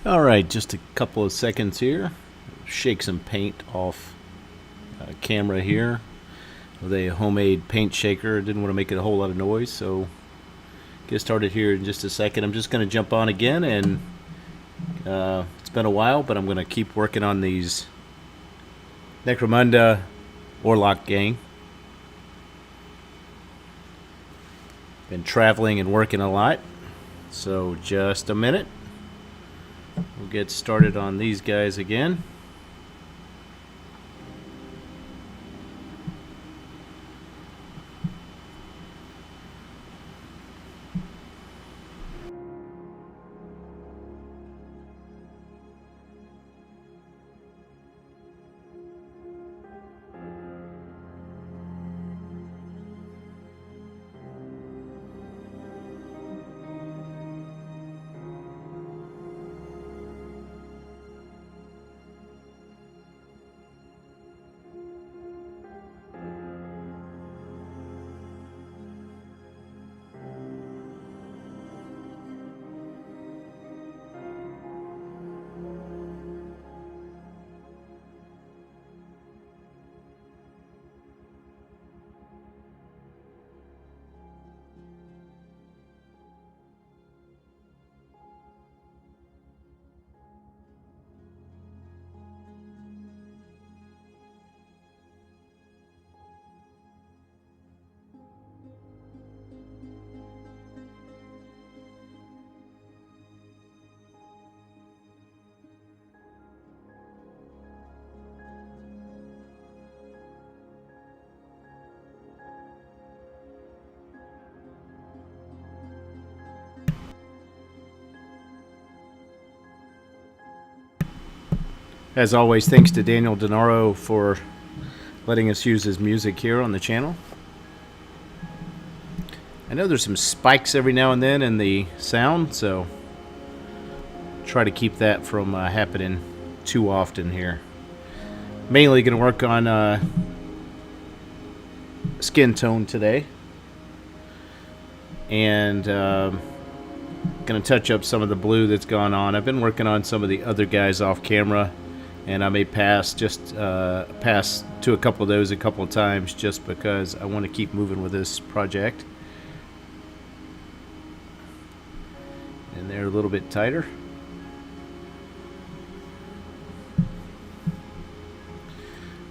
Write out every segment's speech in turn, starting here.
Alright, just a couple of seconds here. Shake some paint off camera here with a homemade paint shaker. Didn't want to make it a whole lot of noise, so get started here in just a second. I'm just going to jump on again, and it's been a while, but I'm going to keep working on these Necromunda Orlock Gang. Been traveling and working a lot, so just a minute. We'll get started on these guys again. As always, thanks to Daniel Denaro for letting us use his music here on the channel. I know there's some spikes every now and then in the sound, so try to keep that from happening too often here. Mainly going to work on skin tone today, and going to touch up some of the blue that's gone on. I've been working on some of the other guys off camera, and I may pass to a couple of those a couple of times just because I want to keep moving with this project. And they're a little bit tighter.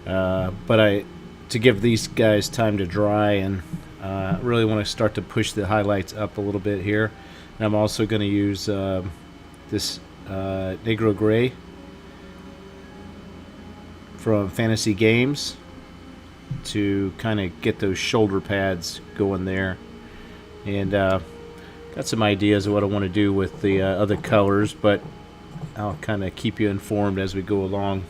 But to give these guys time to dry, and I really want to start to push the highlights up a little bit here. And I'm also going to use this Negro Gray from Fantasy Games to kind of get those shoulder pads going there. And got some ideas of what I want to do with the other colors, but I'll kind of keep you informed as we go along.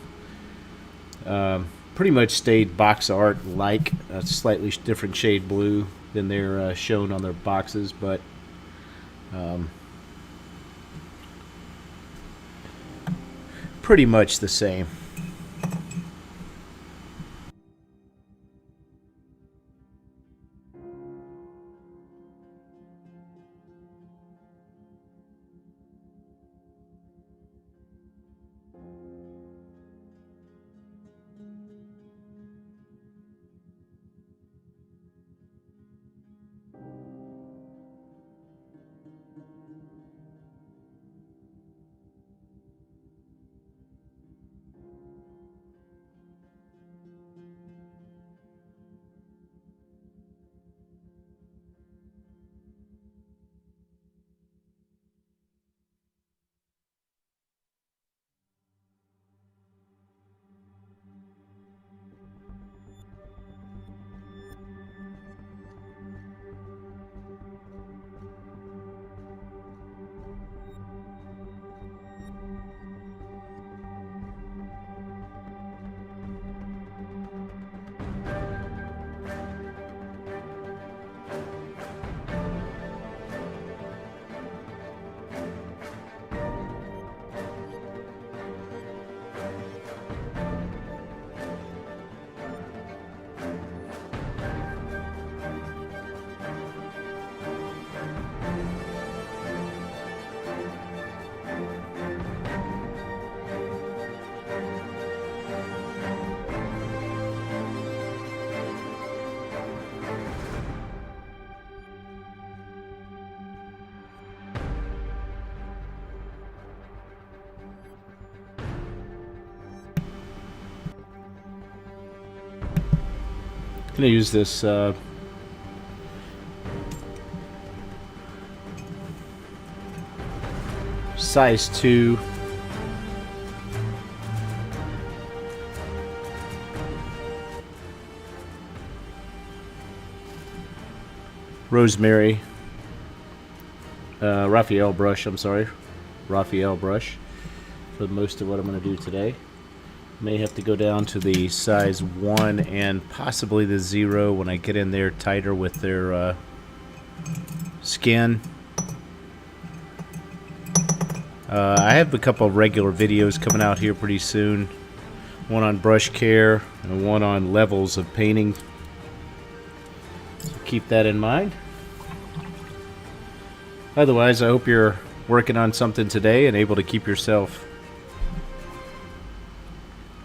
Pretty much stayed box art like, a slightly different shade blue than they're shown on their boxes, but pretty much the same. gonna use this size 2 rosemary Raphael brush. I'm sorry, Raphael brush for most of what I'm going to do today. May have to go down to the size 1 and possibly the 0 when I get in there tighter with their skin. I have a couple of regular videos coming out here pretty soon. One on brush care and one on levels of painting. So keep that in mind. Otherwise, I hope you're working on something today and able to keep yourself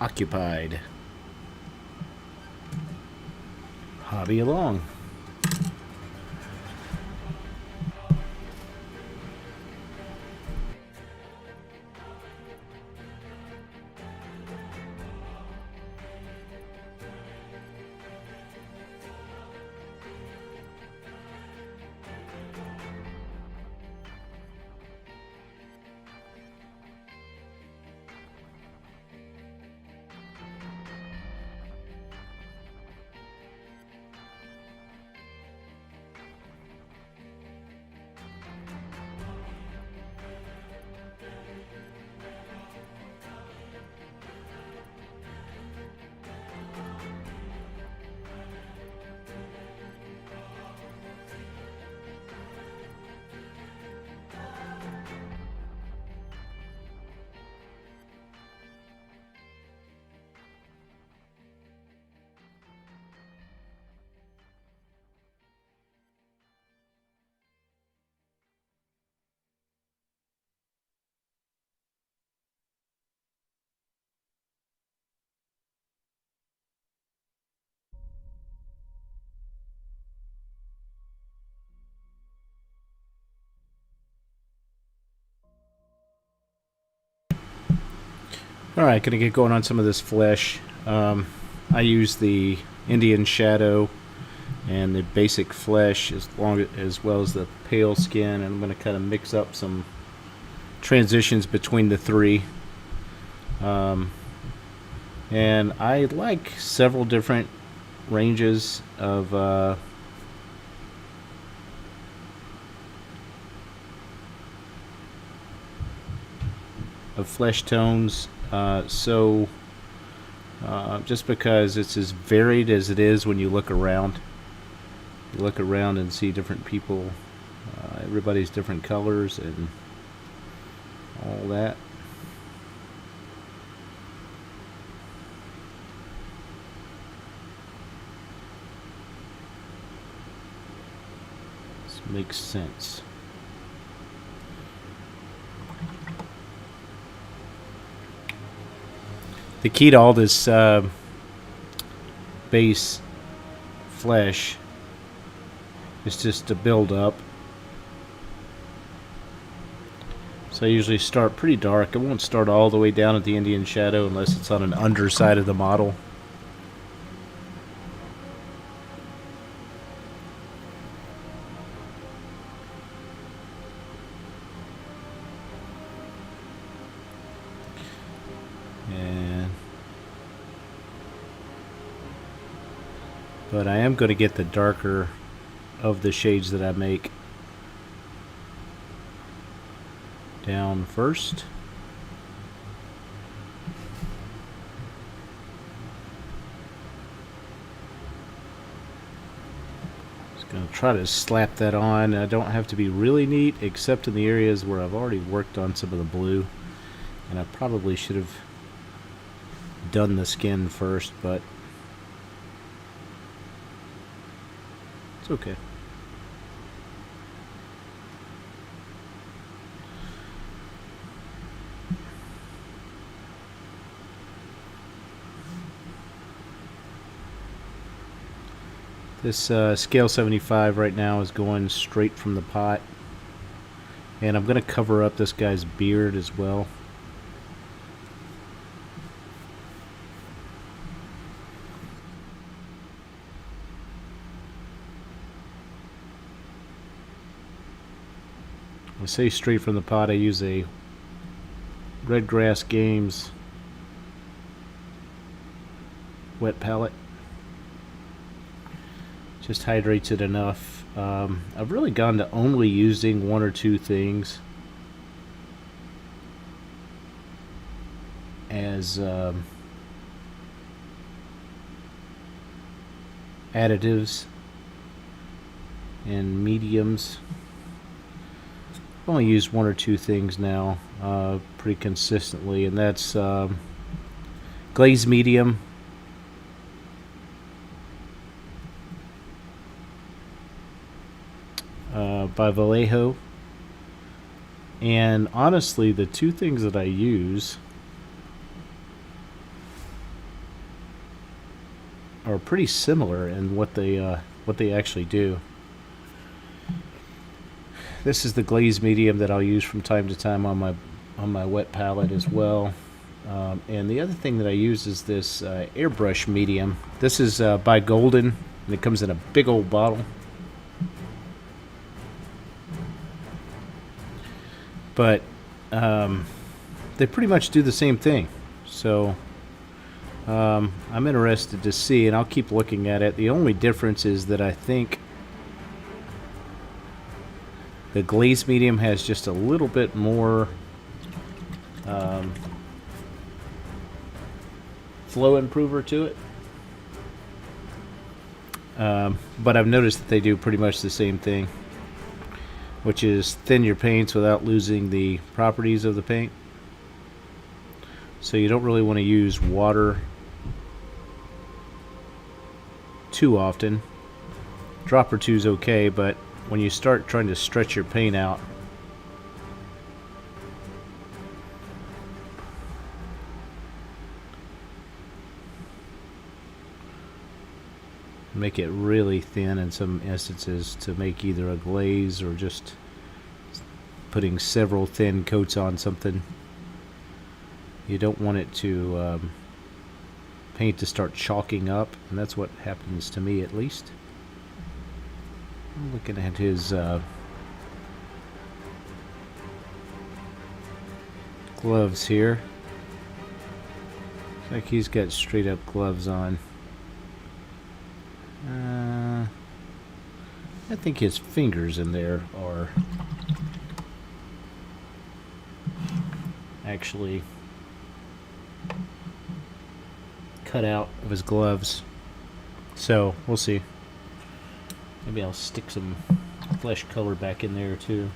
occupied. Hobby along. Alright, gonna get going on some of this flesh. I use the Indian Shadow and the basic flesh as well as the pale skin, and I'm gonna kind of mix up some transitions between the three. And I like several different ranges of flesh tones. Just because it's as varied as it is when you look around. You look around and see different people, everybody's different colors and all that. This makes sense. The key to all this base flesh is just to build up. So I usually start pretty dark. I won't start all the way down at the Indian Shadow unless it's on an underside of the model. But I am going to get the darker of the shades that I make down first. Just going to try to slap that on. I don't have to be really neat, except in the areas where I've already worked on some of the blue. And I probably should have done the skin first, but it's okay. This scale 75 right now is going straight from the pot, and I'm going to cover up this guy's beard as well. I say straight from the pot. I use a Redgrass Games wet palette. Just hydrates it enough. I've really gone to only using one or two things as additives and mediums. I've only used one or two things now pretty consistently, and that's glaze medium, by Vallejo. And honestly, the two things that I use are pretty similar in what they actually do. This is the glaze medium that I'll use from time to time on my wet palette as well. And the other thing that I use is this airbrush medium. This is by Golden, and it comes in a big old bottle. But they pretty much do the same thing. So I'm interested to see, and I'll keep looking at it. The only difference is that I think the glaze medium has just a little bit more flow improver to it. But I've noticed that they do pretty much the same thing, which is thin your paints without losing the properties of the paint. So you don't really want to use water too often. Drop or two is okay, but when you start trying to stretch your paint out, make it really thin in some instances to make either a glaze or just putting several thin coats on something. You don't want it to paint to start chalking up, and that's what happens to me at least. I'm looking at his gloves here. Looks like he's got straight up gloves on. I think his fingers in there are actually cut out of his gloves. So we'll see. Maybe I'll stick some flesh color back in there too.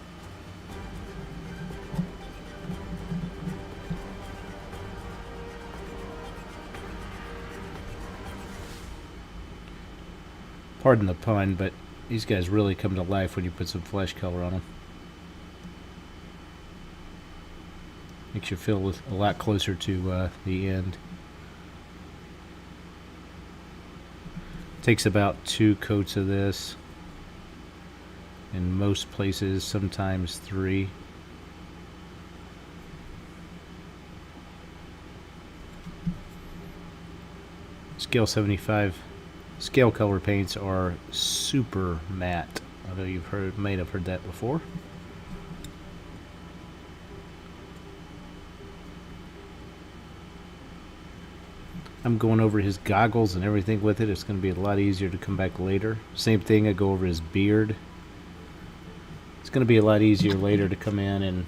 Pardon the pun, but these guys really come to life when you put some flesh color on them. Makes you feel a lot closer to the end. Takes about 2 coats of this. In most places, sometimes 3. Scale 75 scale color paints are super matte. I know you've may have heard that before. I'm going over his goggles and everything with it. It's going to be a lot easier to come back later. Same thing, I go over his beard. It's going to be a lot easier later to come in and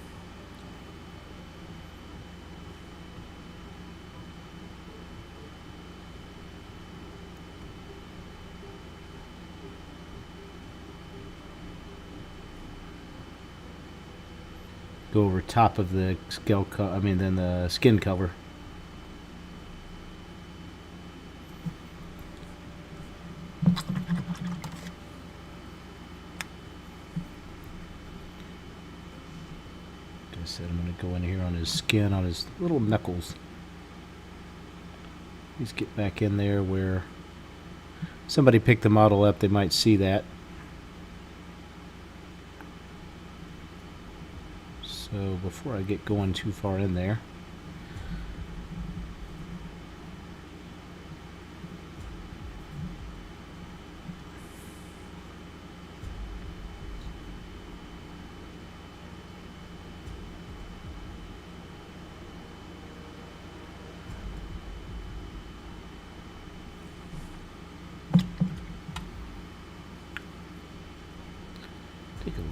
go over top of the the skin color. Just said I'm going to go in here on his skin, on his little knuckles. Please get back in there where somebody picked the model up, they might see that. So before I get going too far in there,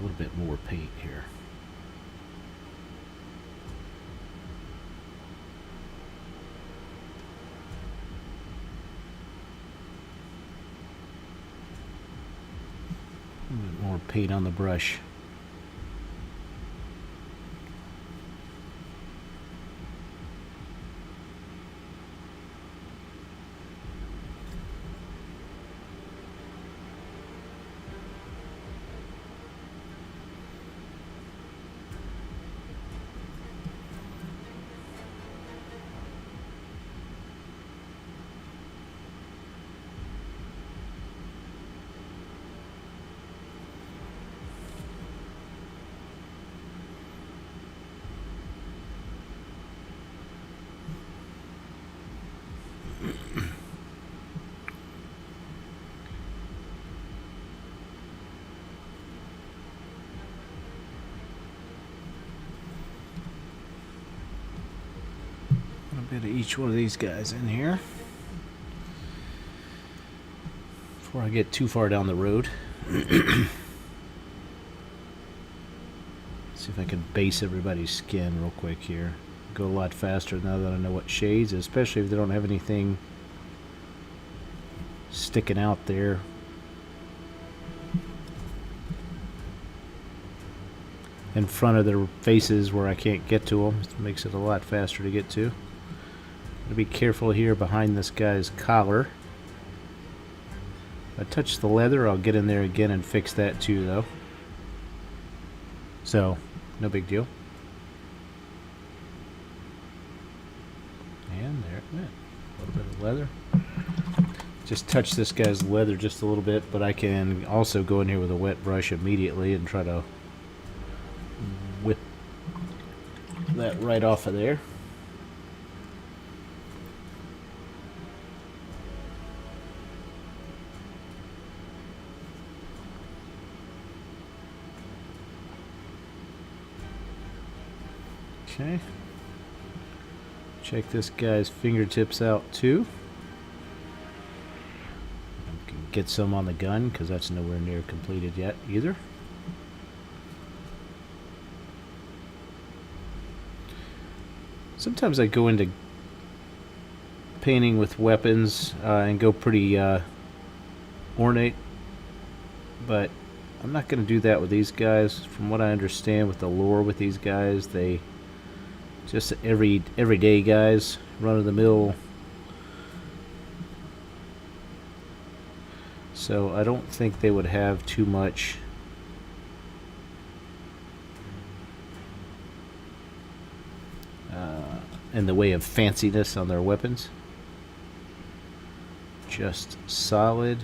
little bit more paint here. A little bit more paint on the brush. A bit of each one of these guys in here before I get too far down the road. See if I can base everybody's skin real quick here. Go a lot faster now that I know what shades, especially if they don't have anything sticking out there. In front of their faces where I can't get to them. It makes it a lot faster to get to. Gotta be careful here behind this guy's collar. If I touch the leather, I'll get in there again and fix that too, though. So, no big deal. And there it went. A little bit of leather. Just touch this guy's leather just a little bit, but I can also go in here with a wet brush immediately and try to whip that right off of there. Okay. Check this guy's fingertips out too. Can get some on the gun because that's nowhere near completed yet either. Sometimes I go into painting with weapons and go pretty ornate, but I'm not going to do that with these guys. From what I understand with the lore with these guys, they just everyday guys, run of the mill. So I don't think they would have too much in the way of fanciness on their weapons. Just solid.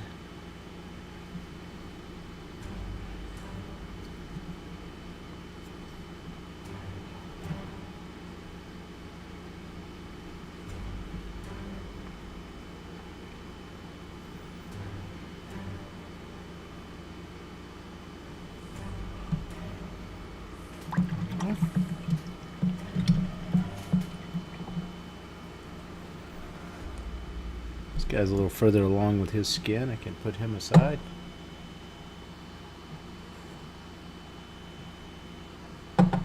This guy's a little further along with his skin. I can put him aside. I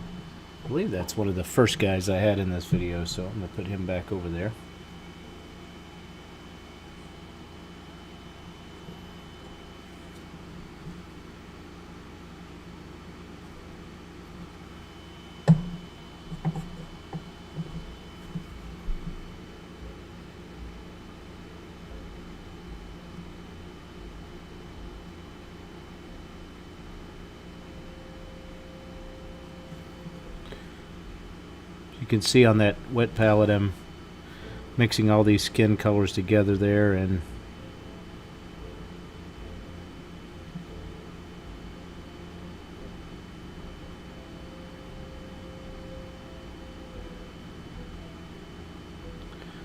believe that's one of the first guys I had in this video, so I'm going to put him back over there. You can see on that wet palette I'm mixing all these skin colors together there, and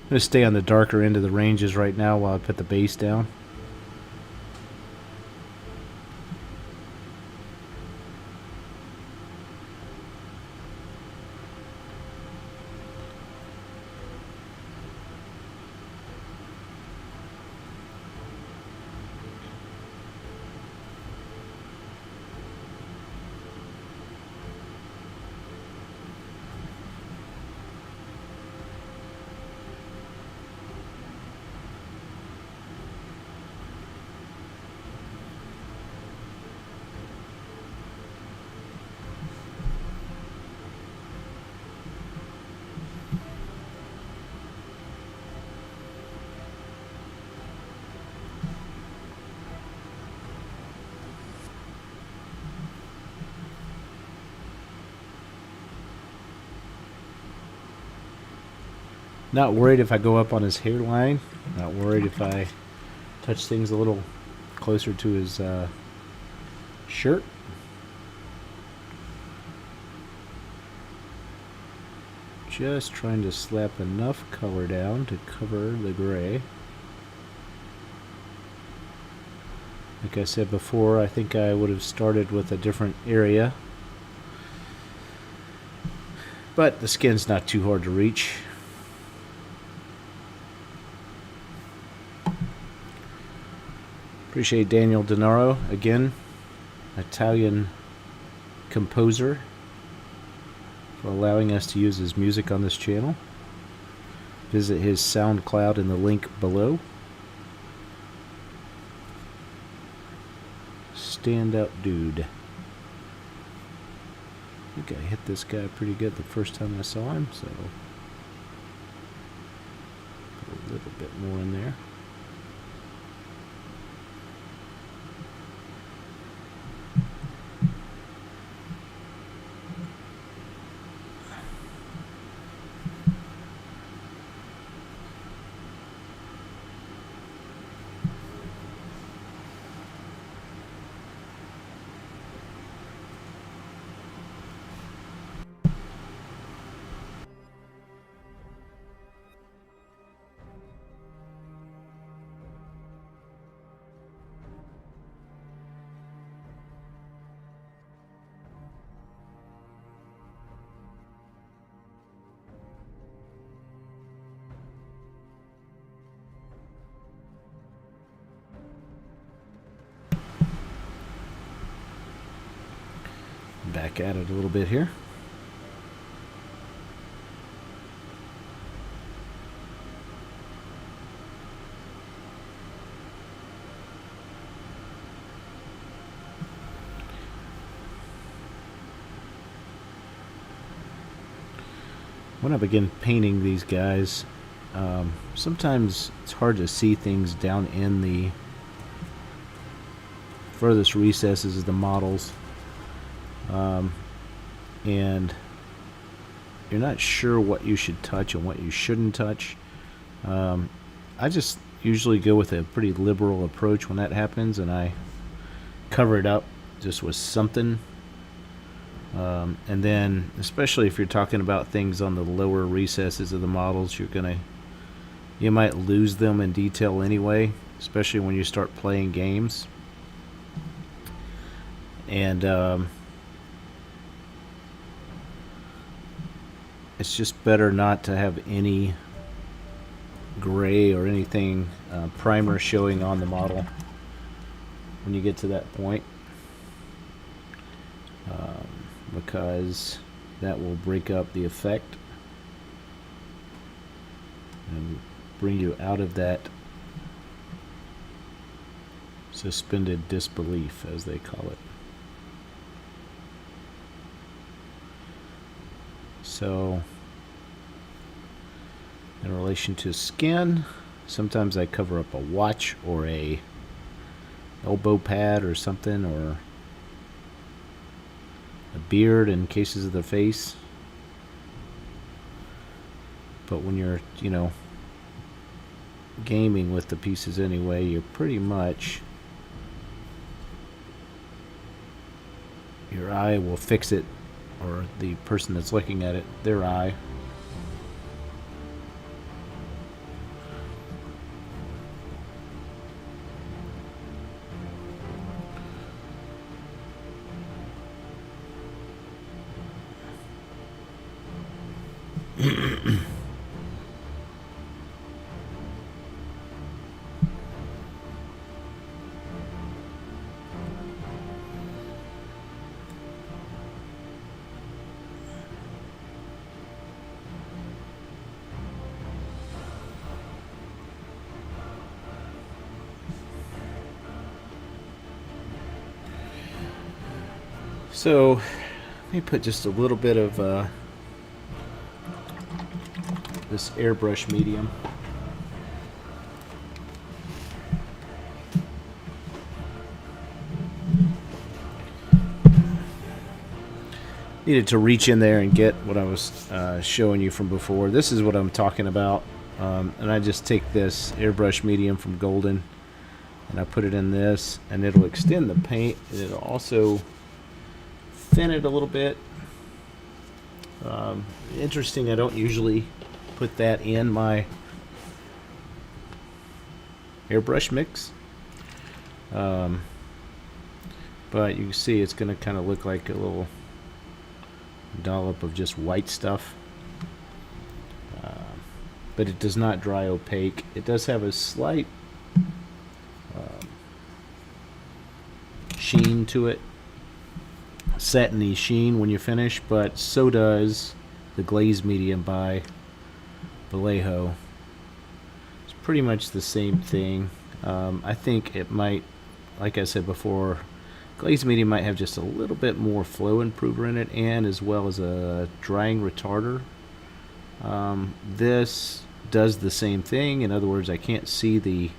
I'm going to stay on the darker end of the ranges right now while I put the base down. Not worried if I go up on his hairline. Not worried if I touch things a little closer to his shirt. Just trying to slap enough color down to cover the gray. Like I said before, I think I would have started with a different area. But the skin's not too hard to reach. Appreciate Daniel Denaro, again, Italian composer, for allowing us to use his music on this channel. Visit his SoundCloud in the link below. Stand up dude. I think I hit this guy pretty good the first time I saw him, so put a little bit more in there. Back at it a little bit here. When I begin painting these guys, sometimes it's hard to see things down in the furthest recesses of the models. And you're not sure what you should touch and what you shouldn't touch. I just usually go with a pretty liberal approach when that happens, and I cover it up just with something. And then, especially if you're talking about things on the lower recesses of the models, you might lose them in detail anyway, especially when you start playing games. And it's just better not to have any gray or anything primer showing on the model when you get to that point, because that will break up the effect and bring you out of that suspended disbelief, as they call it. So, in relation to skin, sometimes I cover up a watch or a elbow pad or something, or a beard in cases of the face. But when you're, gaming with the pieces anyway, you're pretty much, your eye will fix it, or the person that's looking at it, their eye. So, let me put just a little bit of this airbrush medium. needed to reach in there and get what I was showing you from before. This is what I'm talking about. And I just take this airbrush medium from Golden and I put it in this, and it'll extend the paint, and it'll also thin it a little bit. Interesting, I don't usually put that in my airbrush mix. But you can see it's going to kind of look like a little dollop of just white stuff. But it does not dry opaque. It does have a slight sheen to it, satiny sheen when you finish, but so does the glaze medium by Vallejo. It's pretty much the same thing. I think it might, like I said before, glaze medium might have just a little bit more flow improver in it, and as well as a drying retarder. This does the same thing. In other words, I can't see the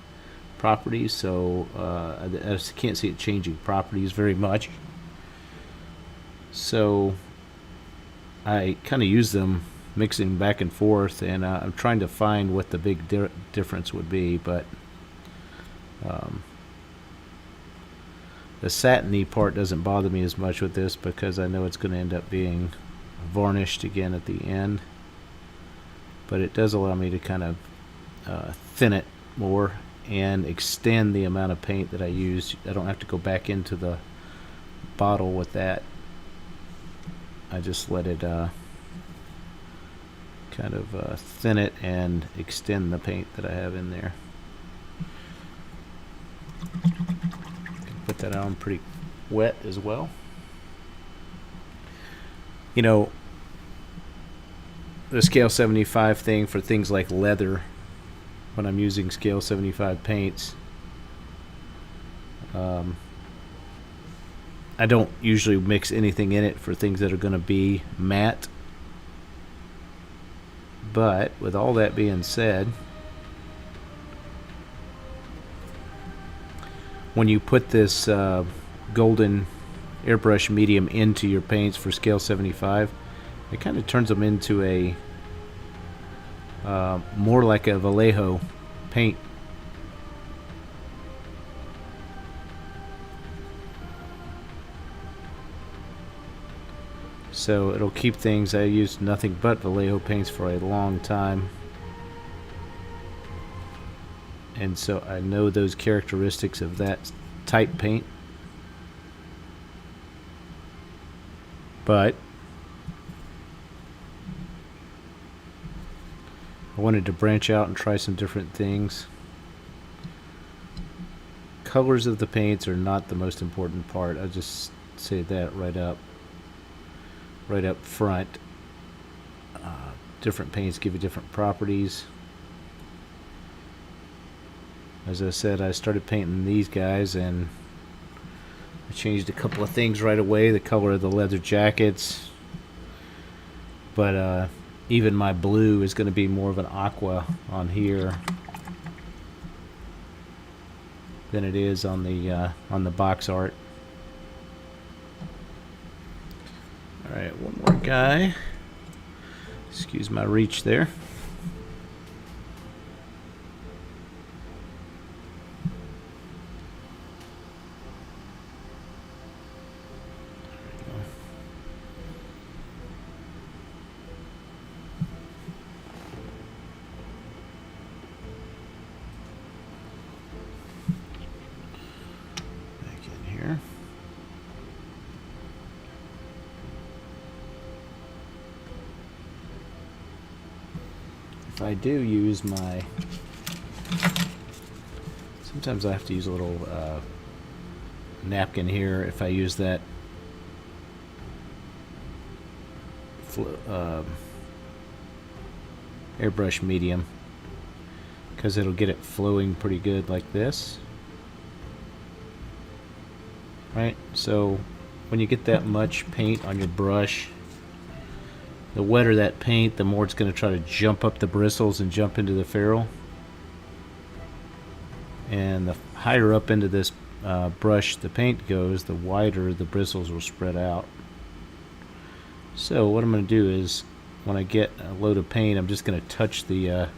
properties, so I can't see it changing properties very much. So I kind of use them mixing back and forth, and I'm trying to find what the big difference would be, but the satiny part doesn't bother me as much with this because I know it's going to end up being varnished again at the end. But it does allow me to kind of thin it more and extend the amount of paint that I use. I don't have to go back into the bottle with that. I just let it kind of thin it and extend the paint that I have in there. Put that on pretty wet as well. You know, the scale 75 thing for things like leather, when I'm using scale 75 paints, I don't usually mix anything in it for things that are going to be matte. But with all that being said, when you put this Golden airbrush medium into your paints for scale 75, it kind of turns them into a more like a Vallejo paint. So it'll keep things. I used nothing but Vallejo paints for a long time, and so I know those characteristics of that type paint. But I wanted to branch out and try some different things. Colors of the paints are not the most important part. I'll just say that right up front. Different paints give you different properties. As I said, I started painting these guys and I changed a couple of things right away. The color of the leather jackets, but even my blue is going to be more of an aqua on here than it is on the box art. All right, one more guy. Excuse my reach there. I do use my, sometimes I have to use a little napkin here if I use that airbrush medium, because it'll get it flowing pretty good like this, right? So when you get that much paint on your brush, the wetter that paint, the more it's going to try to jump up the bristles and jump into the ferrule. And the higher up into this brush the paint goes, the wider the bristles will spread out. So what I'm going to do is, when I get a load of paint, I'm just going to touch the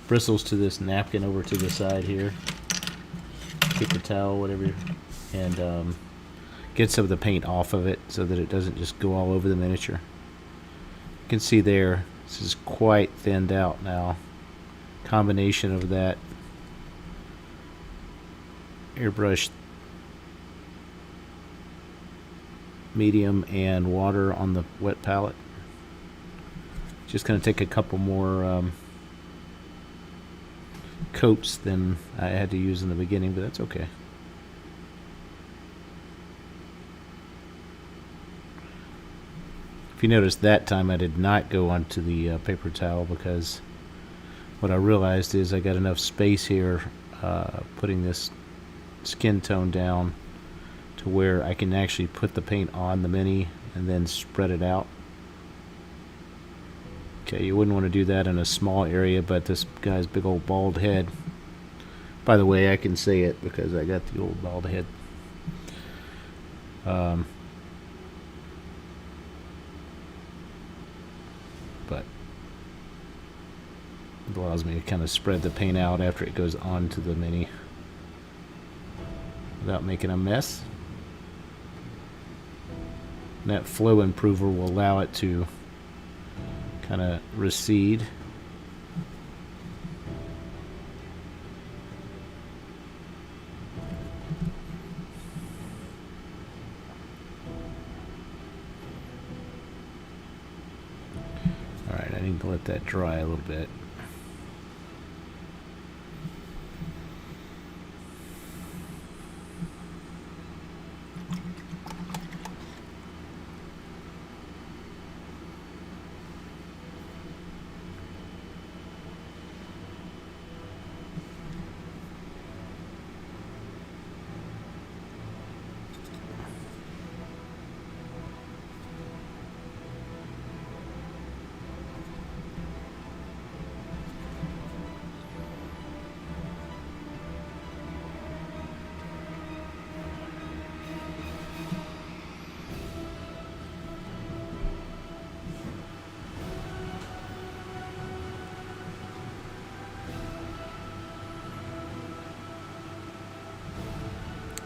bristles to this napkin over to the side here, paper towel, whatever, and get some of the paint off of it so that it doesn't just go all over the miniature. You can see there, this is quite thinned out now. Combination of that airbrush medium and water on the wet palette. Just going to take a couple more coats than I had to use in the beginning, but that's okay. If you notice, that time I did not go onto the paper towel, because what I realized is I got enough space here putting this skin tone down to where I can actually put the paint on the mini and then spread it out. Okay, you wouldn't want to do that in a small area, but this guy's big old bald head. By the way, I can say it because I got the old bald head. But it allows me to kind of spread the paint out after it goes onto the mini without making a mess. And that flow improver will allow it to kind of recede. Alright, I need to let that dry a little bit.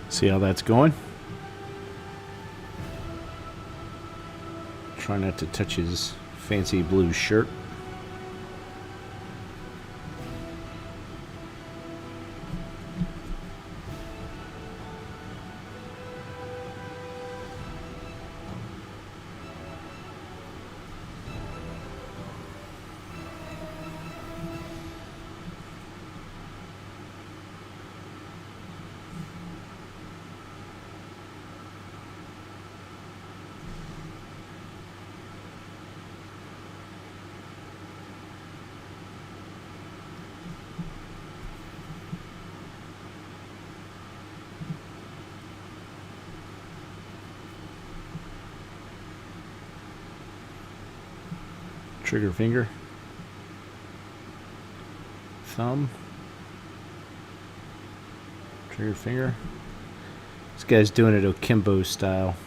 See how that's going? Try not to touch his fancy blue shirt. Trigger finger, thumb, trigger finger. This guy's doing it akimbo style.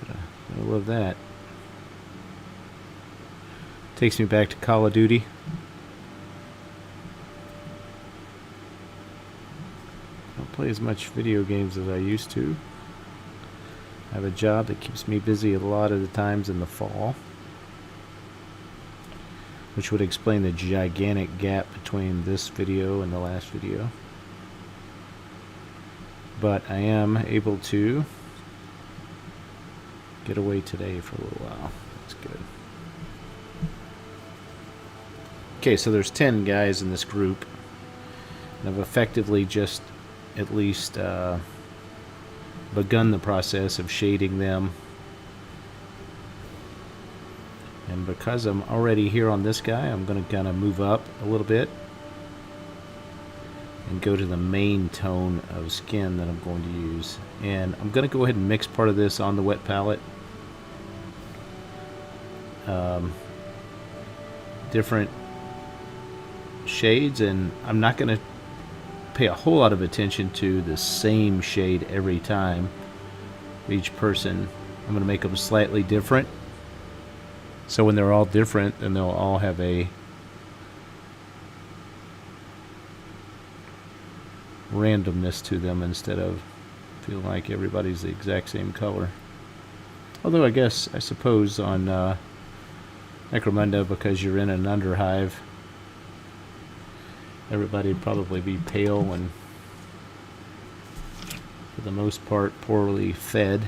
I love that. Takes me back to Call of Duty. I don't play as much video games as I used to. I have a job that keeps me busy a lot of the times in the fall, which would explain the gigantic gap between this video and the last video. But I am able to get away today for a little while. That's good. Okay, so there's 10 guys in this group, and I've effectively just at least begun the process of shading them. And because I'm already here on this guy, I'm going to kind of move up a little bit and go to the main tone of skin that I'm going to use. And I'm going to go ahead and mix part of this on the wet palette. Different shades, and I'm not going to pay a whole lot of attention to the same shade every time. Each person, I'm going to make them slightly different. So when they're all different, then they'll all have a randomness to them instead of feeling like everybody's the exact same color. Although I suppose on Necromunda, because you're in an underhive, everybody'd probably be pale and for the most part poorly fed.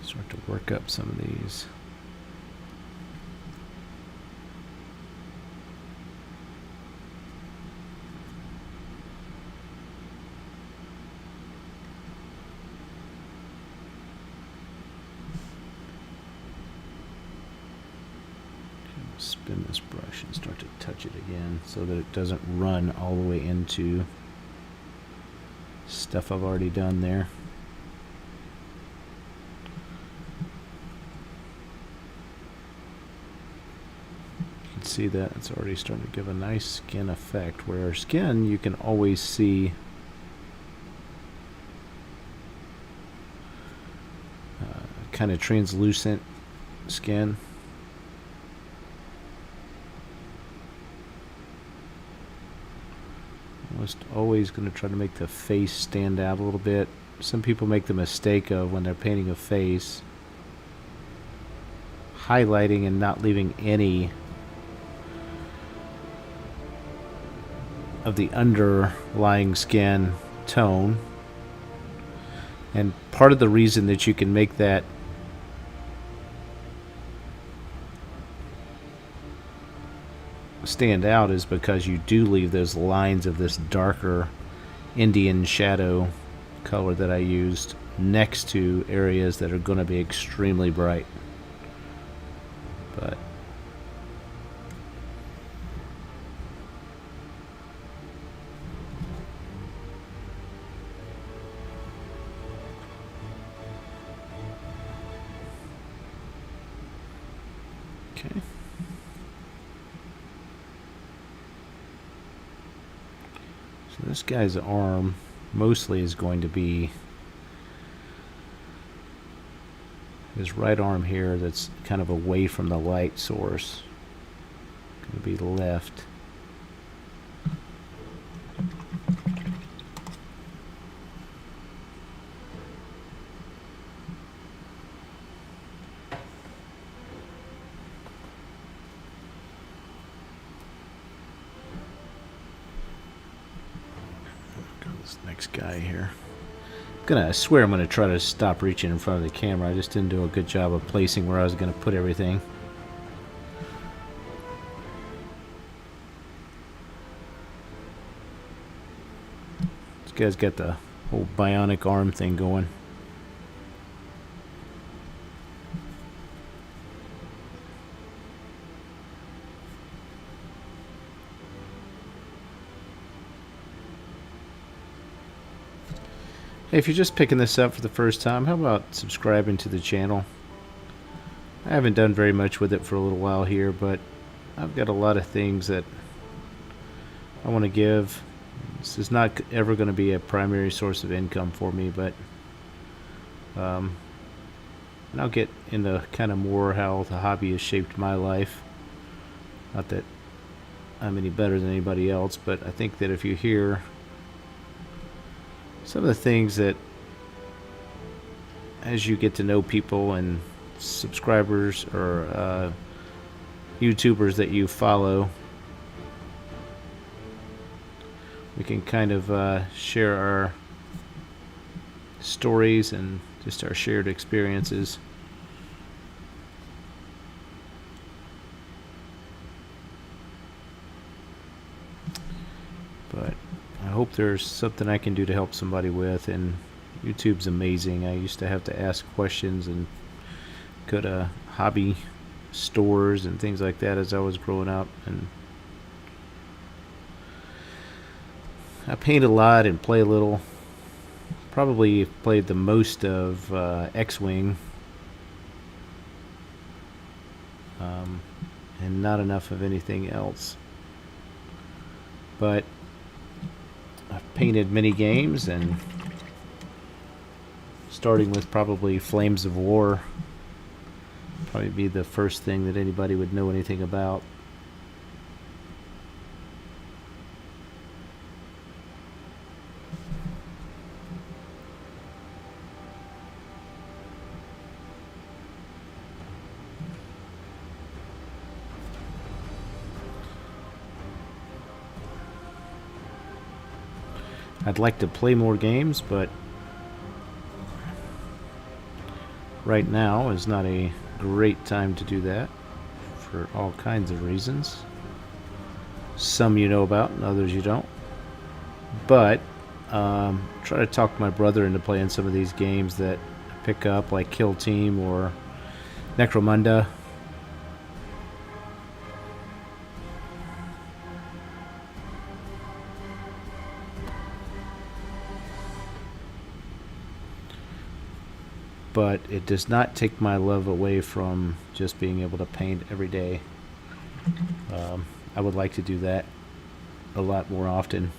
Start to work up some of these. Spin this brush and start to touch it again so that it doesn't run all the way into stuff I've already done there. See that it's already starting to give a nice skin effect, where skin you can always see kind of translucent skin. Almost always going to try to make the face stand out a little bit. Some people make the mistake of, when they're painting a face, highlighting and not leaving any of the underlying skin tone. And part of the reason that you can make that stand out is because you do leave those lines of this darker Indian shadow color that I used next to areas that are going to be extremely bright. But okay. So this guy's arm mostly is going to be his right arm here that's kind of away from the light source. Going to be the left. This next guy here. I swear I'm gonna try to stop reaching in front of the camera. I just didn't do a good job of placing where I was gonna put everything. This guy's got the whole bionic arm thing going. Hey, if you're just picking this up for the first time, how about subscribing to the channel? I haven't done very much with it for a little while here, but I've got a lot of things that I want to give. This is not ever going to be a primary source of income for me, but and I'll get into kind of more how the hobby has shaped my life. Not that I'm any better than anybody else, but I think that if you hear some of the things that, as you get to know people and subscribers or YouTubers that you follow, we can kind of share our stories and just our shared experiences. But I hope there's something I can do to help somebody with, and YouTube's amazing. I used to have to ask questions and go to hobby stores and things like that as I was growing up, and I paint a lot and play a little. Probably played the most of X-Wing, and not enough of anything else. But I've painted many games, and starting with probably Flames of War, probably be the first thing that anybody would know anything about. I'd like to play more games, but right now is not a great time to do that for all kinds of reasons. Some you know about and others you don't. But try to talk my brother into playing some of these games that I pick up, like Kill Team or Necromunda. But it does not take my love away from just being able to paint every day. I would like to do that a lot more often.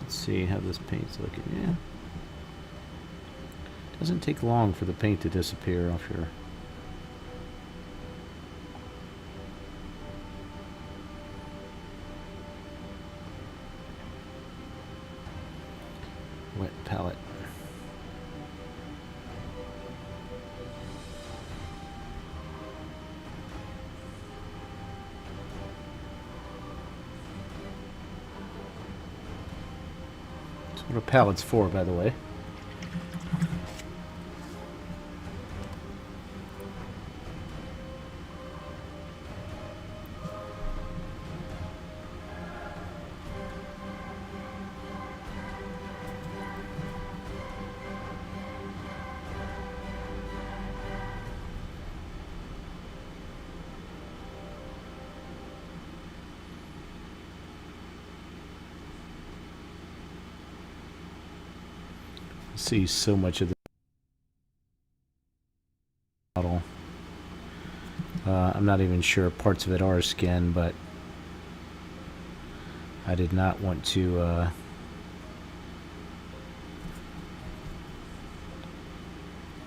Let's see how this paint's looking. Yeah, doesn't take long for the paint to disappear off your wet palette. That's what a palette's for, by the way. See so much of the model. I'm not even sure parts of it are skin, but I did not want to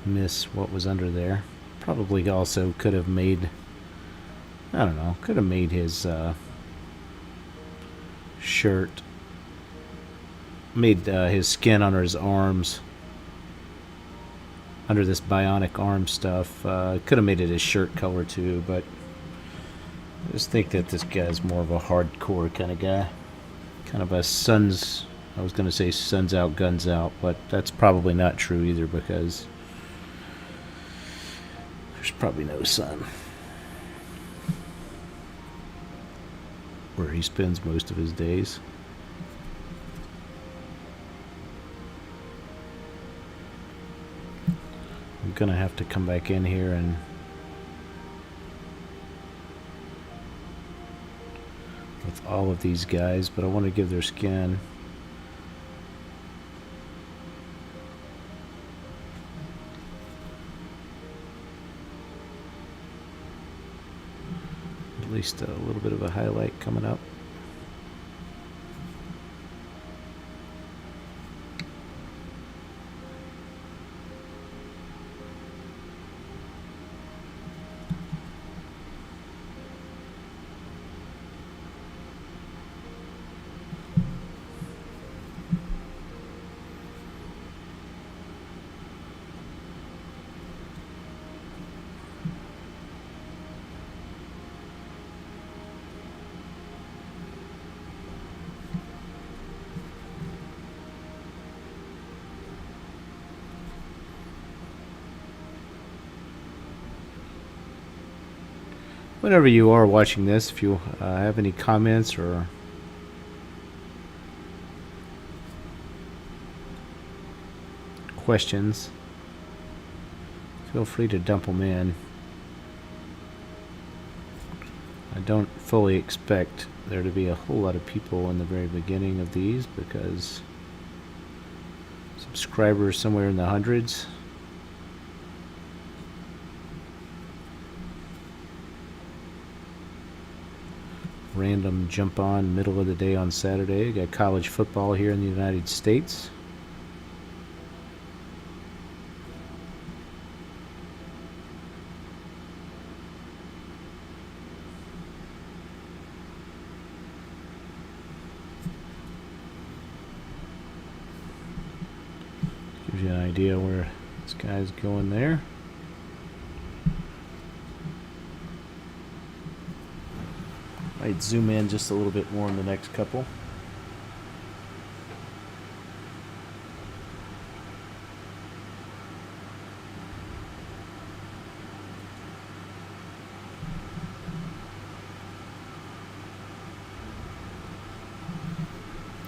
miss what was under there. Probably also could have made, I don't know, could have made his shirt, made his skin under his arms, under this bionic arm stuff. Could have made it his shirt color too, but I just think that this guy's more of a hardcore kind of guy. Kind of a I was going to say suns out, guns out, but that's probably not true either, because there's probably no sun where he spends most of his days. I'm gonna have to come back in here and with all of these guys, but I want to give their skin at least a little bit of a highlight coming up. whenever you are watching this, if you have any comments or questions, feel free to dump them in. I don't fully expect there to be a whole lot of people in the very beginning of these because subscribers somewhere in the hundreds. Random jump on middle of the day on Saturday. Got college football here in the United States. Gives you an idea where this guy's going there. Might zoom in just a little bit more in the next couple.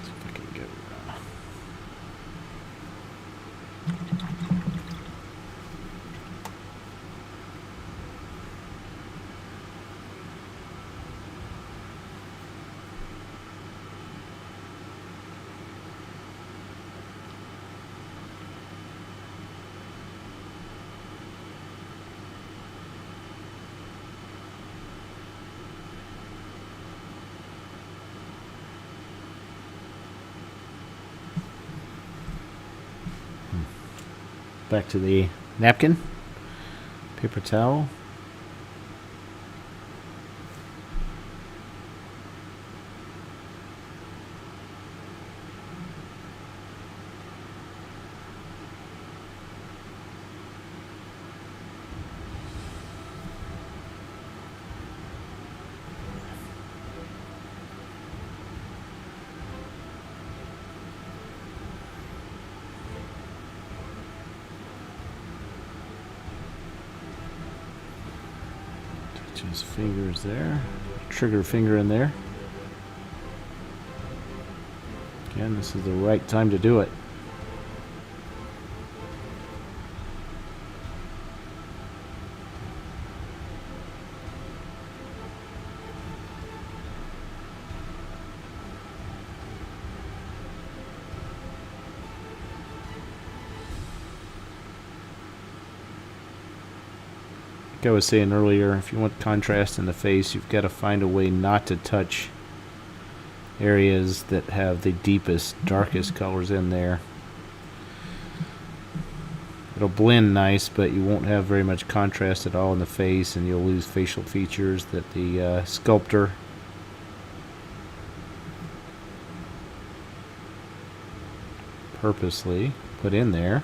See if I can get back to the napkin, paper towel. His fingers there, trigger finger in there. Again, this is the right time to do it. Like I was saying earlier, if you want contrast in the face, you've got to find a way not to touch areas that have the deepest, darkest colors in there. It'll blend nice, but you won't have very much contrast at all in the face, and you'll lose facial features that the sculptor purposely put in there.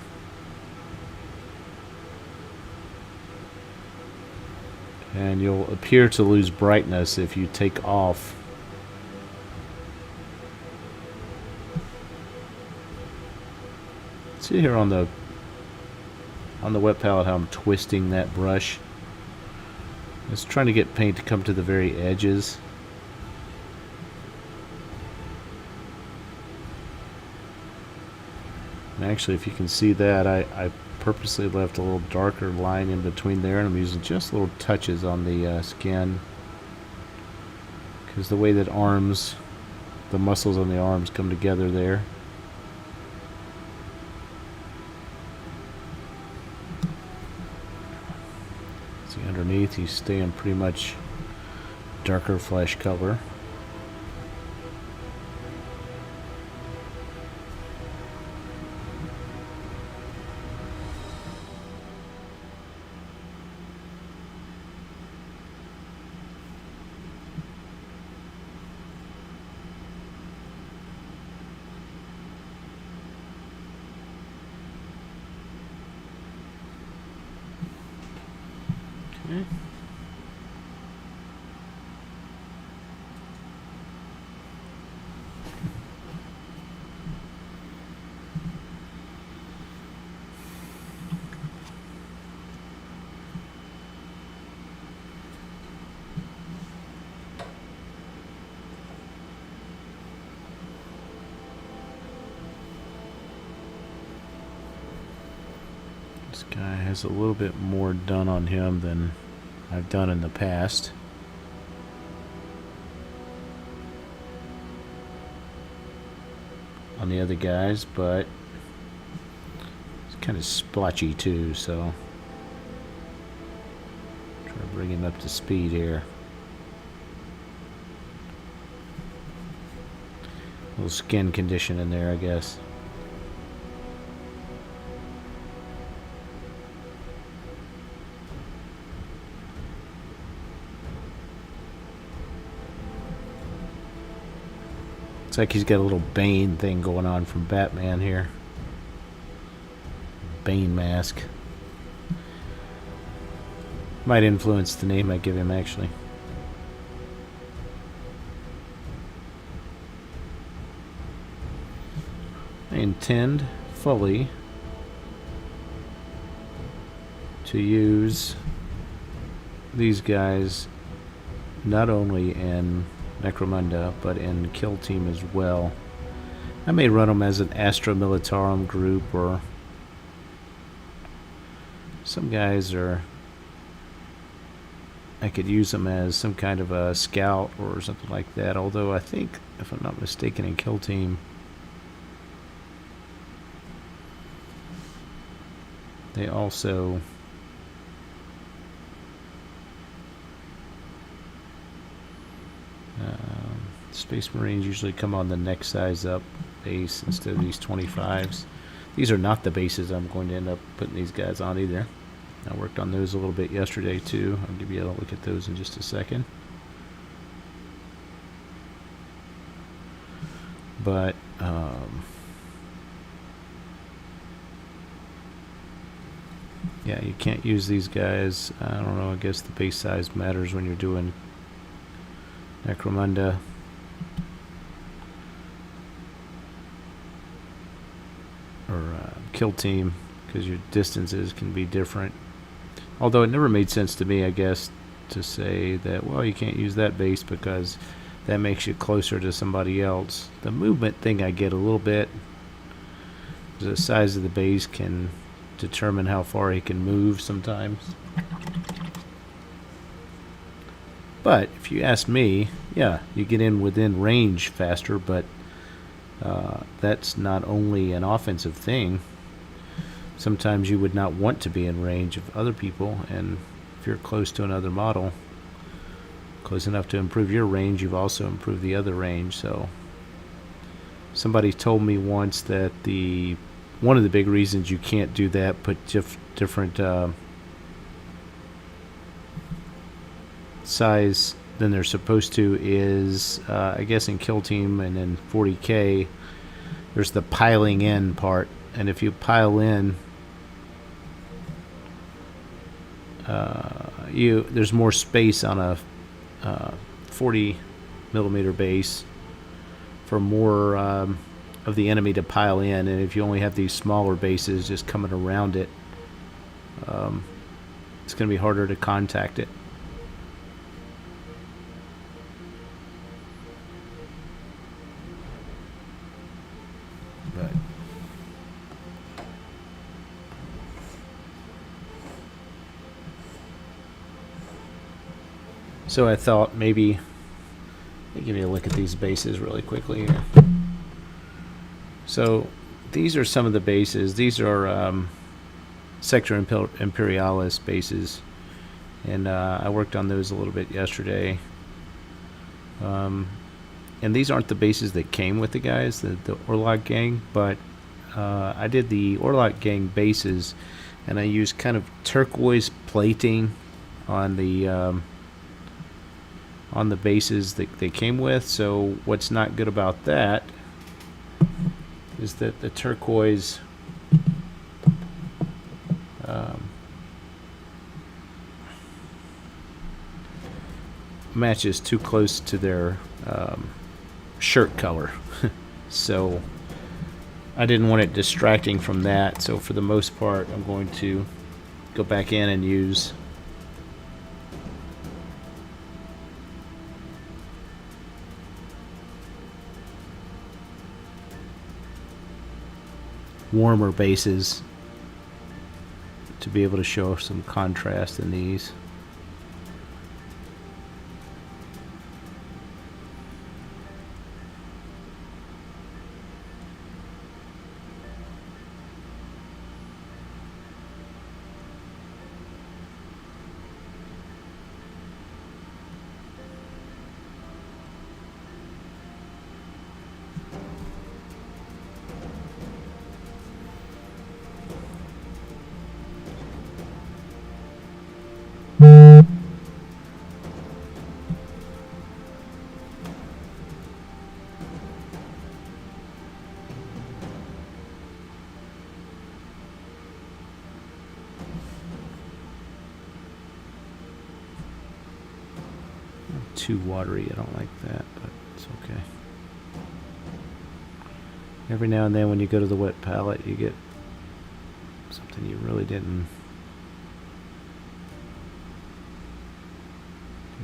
And you'll appear to lose brightness if you take off see here on the wet palette how I'm twisting that brush. Just trying to get paint to come to the very edges. And actually, if you can see that, I purposely left a little darker line in between there, and I'm using just little touches on the skin, because the way that the muscles on the arms come together there. See, underneath he's staying pretty much darker flesh color. Okay. This guy has a little bit more done on him than I've done in the past. On the other guys, but it's kind of splotchy too, so try to bring him up to speed here. A little skin condition in there, I guess. Looks like he's got a little Bane thing going on from Batman here. Bane mask. Might influence the name I give him, actually. I intend fully to use these guys not only in Necromunda, but in Kill Team as well. I may run them as an Astra Militarum group, or some guys are, I could use them as some kind of a scout or something like that, although I think, if I'm not mistaken, in Kill Team they also Space Marines usually come on the next size up base instead of these 25s. These are not the bases I'm going to end up putting these guys on either. I worked on those a little bit yesterday too. I'll give you a look at those in just a second. But yeah, you can't use these guys. I don't know, I guess the base size matters when you're doing Necromunda. Or Kill Team, because your distances can be different. Although it never made sense to me, I guess, to say that, well, you can't use that base because that makes you closer to somebody else. The movement thing I get a little bit. The size of the base can determine how far he can move sometimes. But if you ask me, yeah, you get in within range faster, but that's not only an offensive thing. Sometimes you would not want to be in range of other people, and if you're close to another model, close enough to improve your range, you've also improved the other range. So somebody told me once that one of the big reasons you can't do that, put different size than they're supposed to, is I guess in Kill Team and in 40K there's the piling in part, and if you pile in, there's more space on a 40 millimeter base for more of the enemy to pile in, and if you only have these smaller bases just coming around it, it's going to be harder to contact it. But so I thought maybe, let me give you a look at these bases really quickly here. So these are some of the bases. These are Sector Imperialis bases, and I worked on those a little bit yesterday. And these aren't the bases that came with the guys, the Orlock Gang, but I did the Orlock Gang bases, and I used kind of turquoise plating on the bases that they came with. So what's not good about that is that the turquoise matches too close to their shirt color. So I didn't want it distracting from that, so for the most part I'm going to go back in and use warmer bases to be able to show some contrast in these. Too watery, I don't like that, but it's okay. Every now and then when you go to the wet palette, you get something you really didn't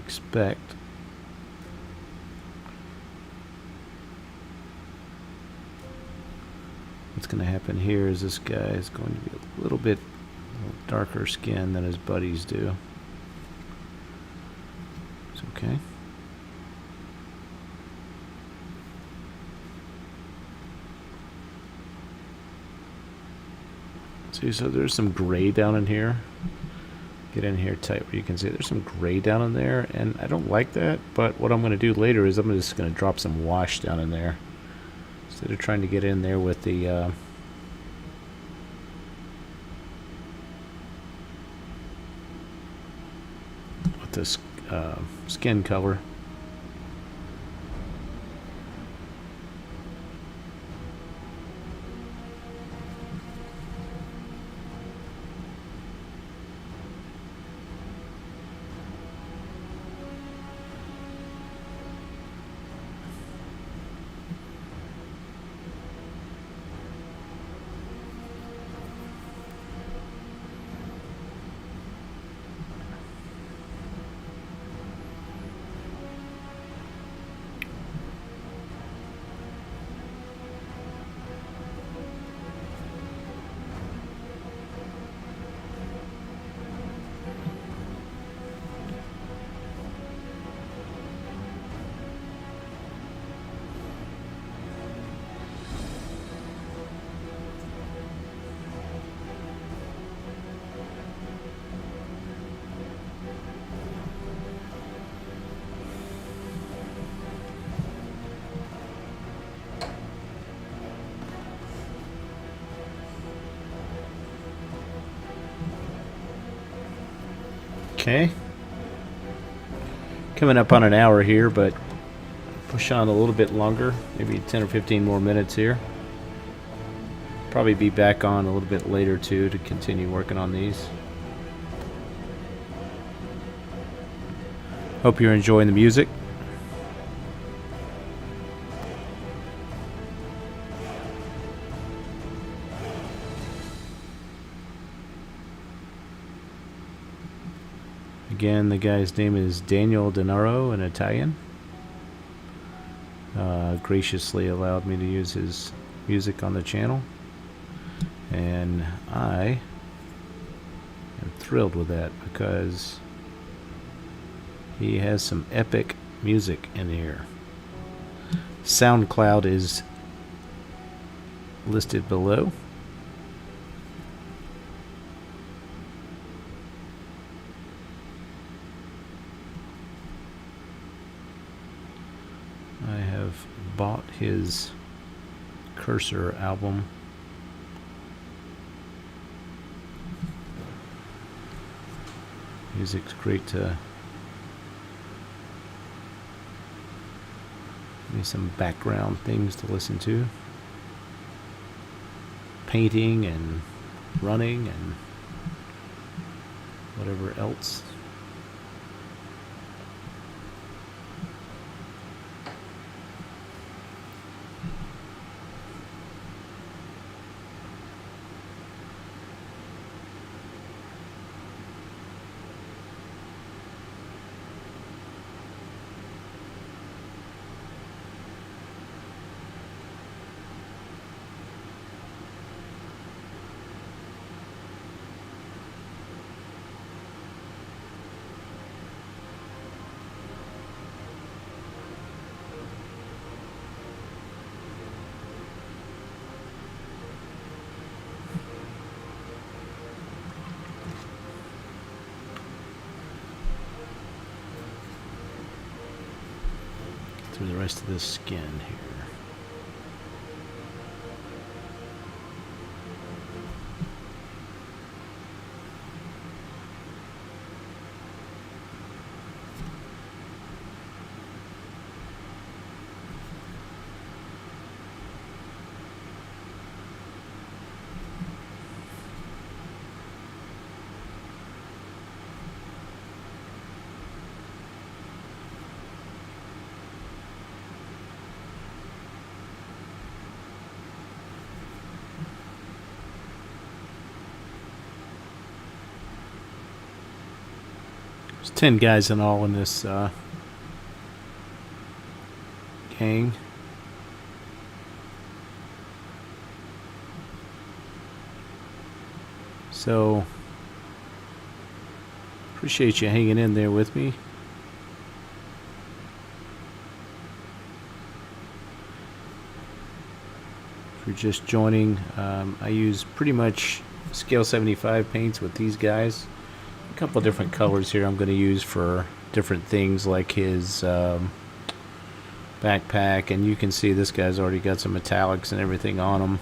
expect. What's going to happen here is this guy is going to be a little bit darker skin than his buddies do. It's okay. See, so there's some gray down in here. Get in here tight where you can see there's some gray down in there, and I don't like that, but what I'm going to do later is I'm just going to drop some wash down in there instead of trying to get in there with the skin color. Okay. Coming up on an hour here, but push on a little bit longer, maybe 10 or 15 more minutes here. Probably be back on a little bit later too to continue working on these. Hope you're enjoying the music. Again, the guy's name is Daniel Denaro in Italian. Graciously allowed me to use his music on the channel, and I am thrilled with that because he has some epic music in here. SoundCloud is listed below. I have bought his Cursor album. Music's great to give me some background things to listen to. Painting and running and whatever else. rest of this skin here. There's 10 guys in all in this gang. So, appreciate you hanging in there with me. If you're just joining, I use pretty much scale 75 paints with these guys. A couple of different colors here I'm going to use for different things, like his backpack, and you can see this guy's already got some metallics and everything on him.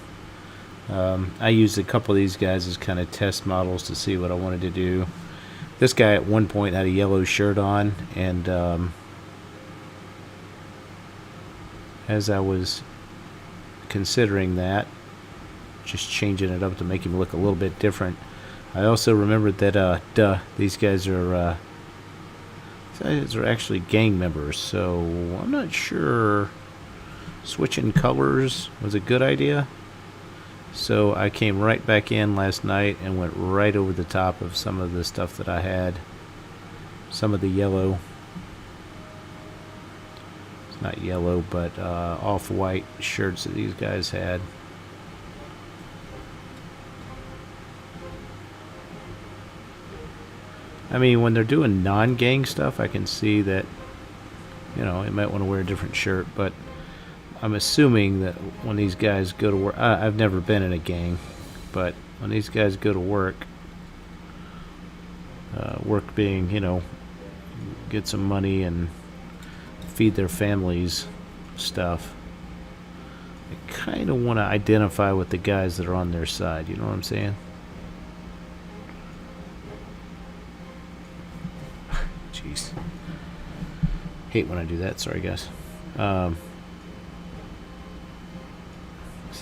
I used a couple of these guys as kind of test models to see what I wanted to do. This guy at one point had a yellow shirt on, and as I was considering that, just changing it up to make him look a little bit different, I also remembered that these guys are actually gang members, so I'm not sure switching colors was a good idea. So I came right back in last night and went right over the top of some of the stuff that I had. Some of the yellow. It's not yellow, but off-white shirts that these guys had. I mean, when they're doing non-gang stuff, I can see that, you know, you might want to wear a different shirt, but I'm assuming that when these guys go to work, I've never been in a gang, but when these guys go to work, work being, you know, get some money and feed their families stuff, I kind of want to identify with the guys that are on their side, you know what I'm saying? Jeez. Hate when I do that, sorry guys. So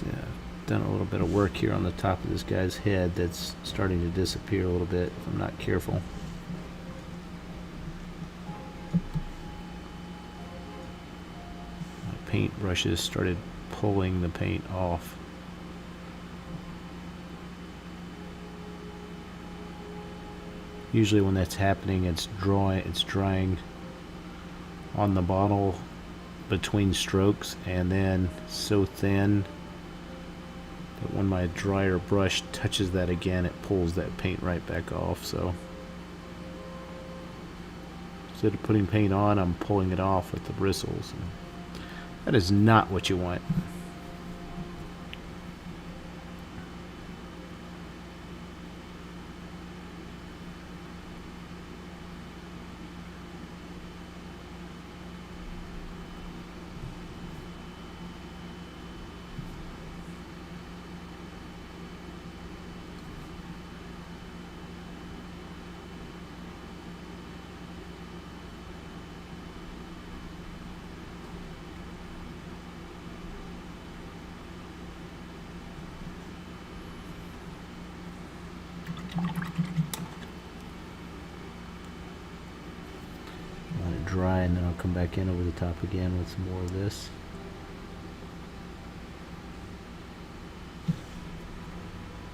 yeah, I've done a little bit of work here on the top of this guy's head that's starting to disappear a little bit if I'm not careful. My paint brushes started pulling the paint off. Usually when that's happening, it's drying on the bottle between strokes, and then so thin that when my dryer brush touches that again, it pulls that paint right back off. So instead of putting paint on, I'm pulling it off with the bristles. And that is not what you want. Let it dry, and then I'll come back in over the top again with some more of this.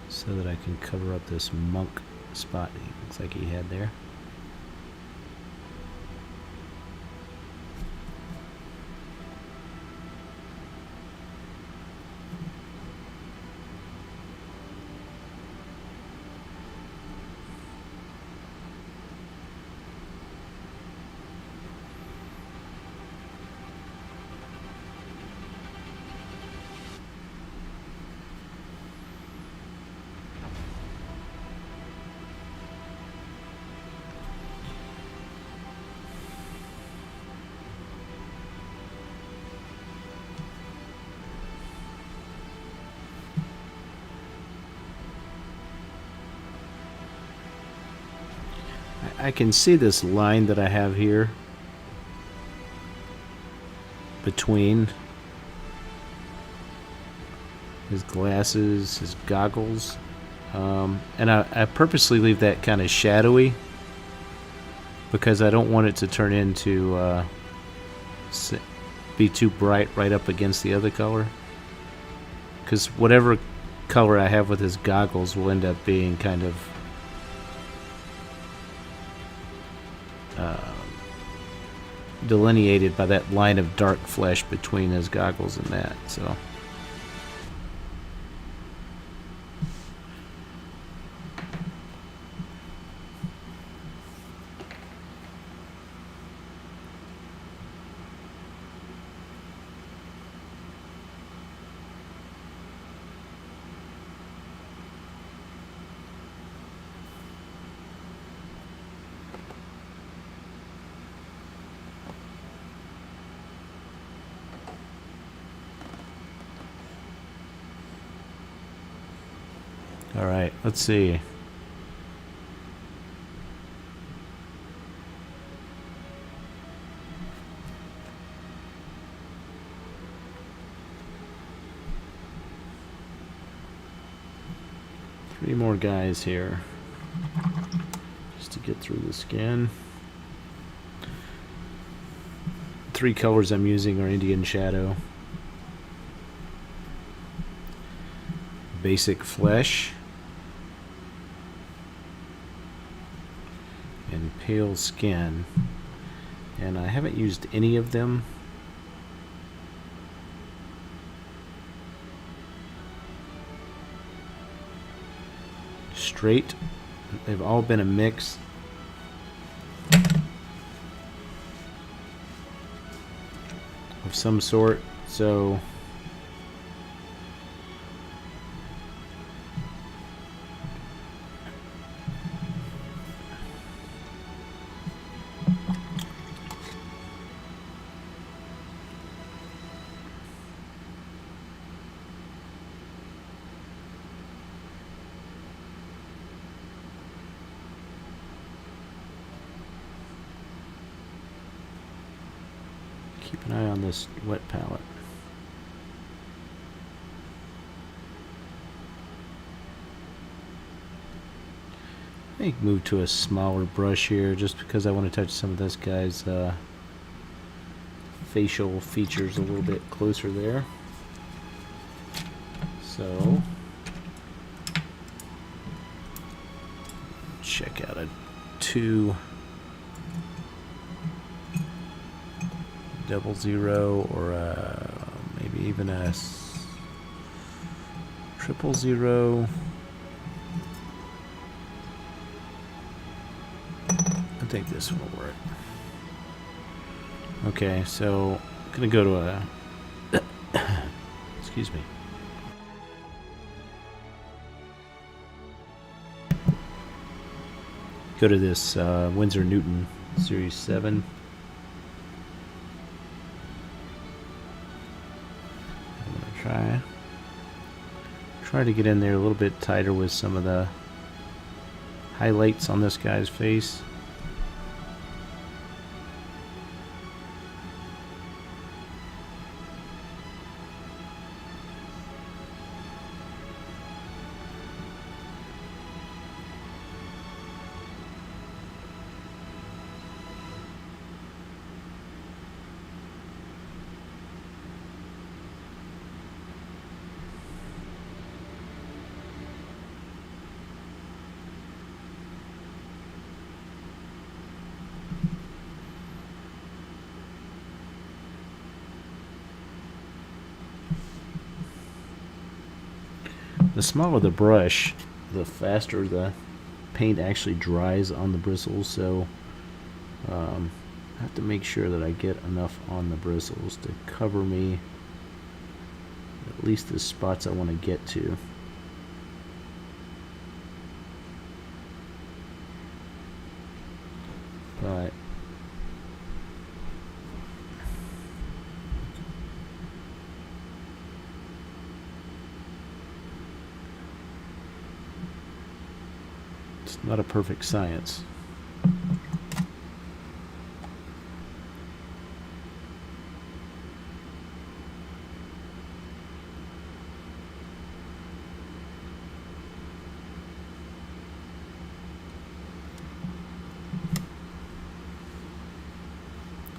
So that I can cover up this monk spot he looks like he had there. I can see this line that I have here between his glasses, his goggles, and I purposely leave that kind of shadowy because I don't want it to turn into be too bright right up against the other color, because whatever color I have with his goggles will end up being kind of delineated by that line of dark flesh between his goggles and that. So all right, let's see. Three more guys here just to get through the skin. Three colors I'm using are Indian Shadow, Basic Flesh, and Pale Skin. And I haven't used any of them. Straight. They've all been a mix. Of some sort. So keep an eye on this wet palette. I think move to a smaller brush here just because I want to touch some of this guy's facial features a little bit closer there. So check out a 200 or maybe even a 000. I think this one will work. Okay, so I'm gonna go to a excuse me. Go to this Winsor Newton Series 7. I'm gonna try to get in there a little bit tighter with some of the highlights on this guy's face. The smaller the brush, the faster the paint actually dries on the bristles, so I have to make sure that I get enough on the bristles to cover me at least the spots I want to get to. But it's not a perfect science.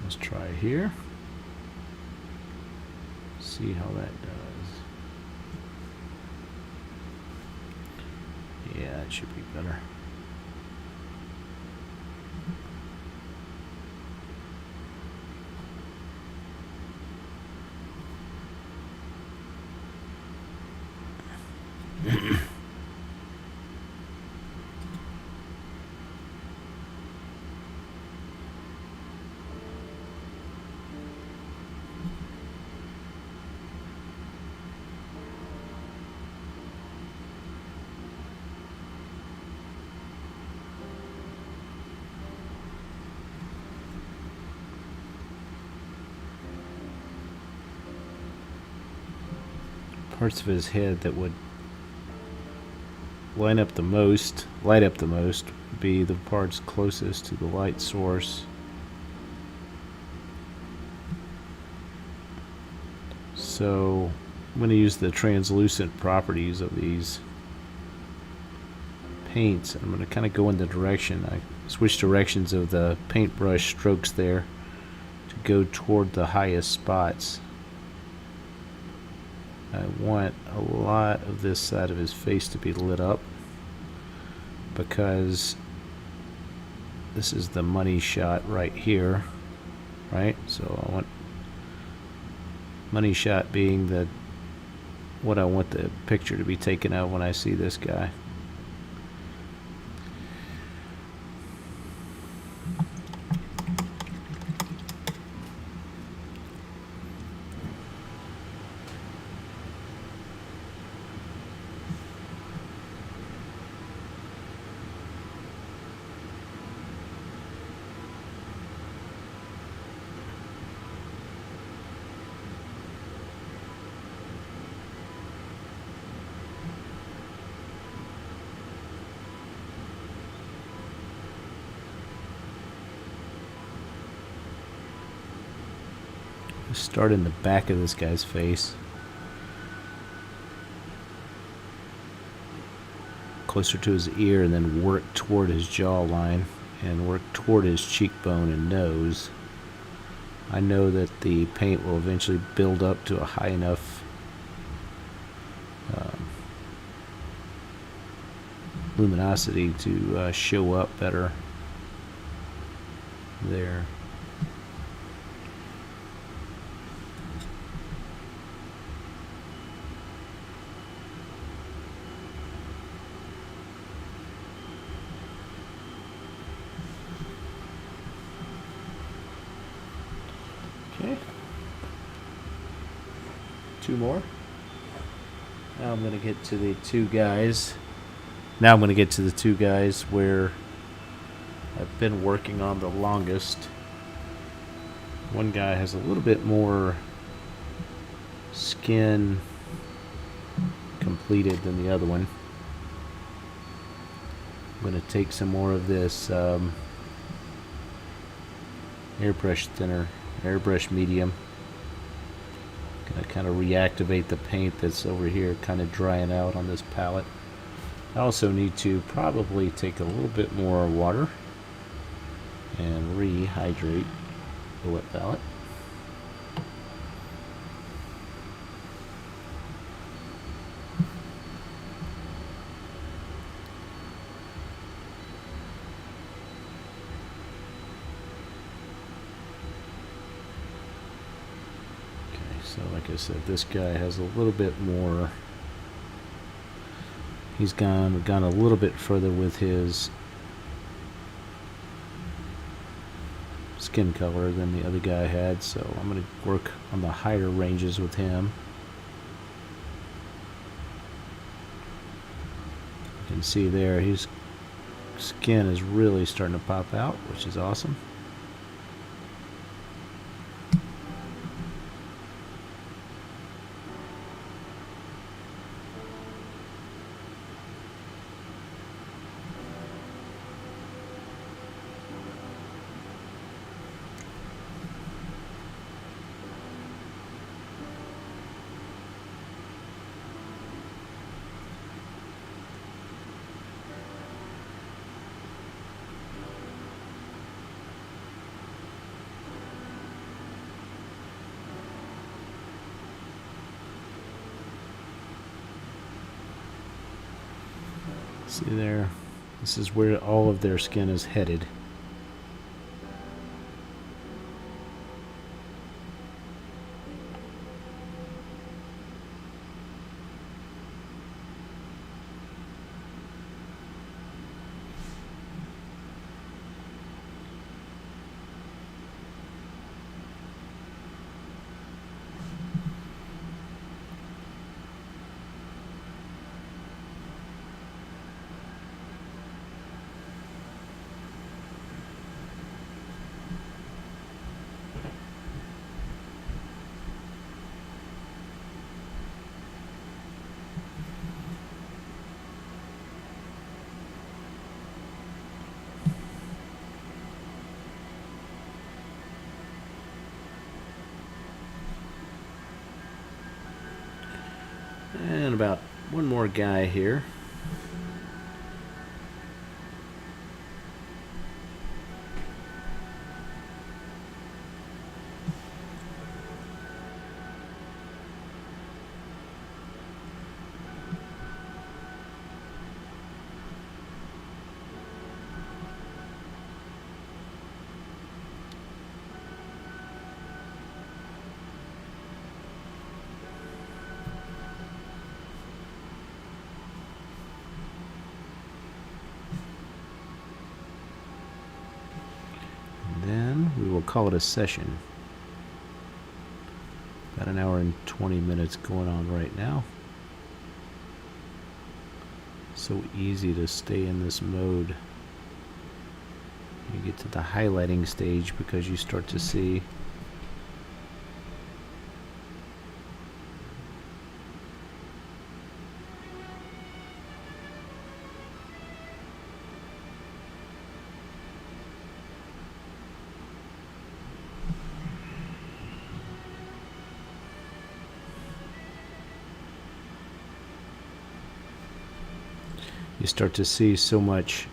Let's try here. See how that does. Yeah, it should be better. Parts of his head that would light up the most would be the parts closest to the light source. So I'm going to use the translucent properties of these paints. I'm going to kind of go in the direction. I switch directions of the paintbrush strokes there to go toward the highest spots. I want a lot of this side of his face to be lit up because this is the money shot right here, right? So I want money shot being the what I want the picture to be taken of when I see this guy. Start in the back of this guy's face, closer to his ear, and then work toward his jawline and work toward his cheekbone and nose. I know that the paint will eventually build up to a high enough luminosity to show up better there. Okay, 2 more. Now I'm going to get to the two guys. Now I'm going to get to the two guys where I've been working on the longest. One guy has a little bit more skin completed than the other one. I'm going to take some more of this airbrush thinner, airbrush medium. Going to kind of reactivate the paint that's over here kind of drying out on this palette. I also need to probably take a little bit more water and rehydrate the wet palette. Okay, so like I said, this guy has a little bit more. He's gone a little bit further with his skin color than the other guy had, so I'm going to work on the higher ranges with him. You can see there his skin is really starting to pop out, which is awesome. See there? This is where all of their skin is headed. And about one more guy here. Then we will call it a session. About an hour and 20 minutes going on right now. So easy to stay in this mode. You get to the highlighting stage because you start to see so much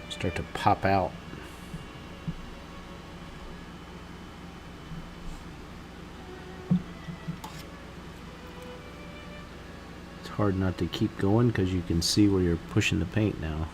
start to pop out. It's hard not to keep going because you can see where you're pushing the paint now.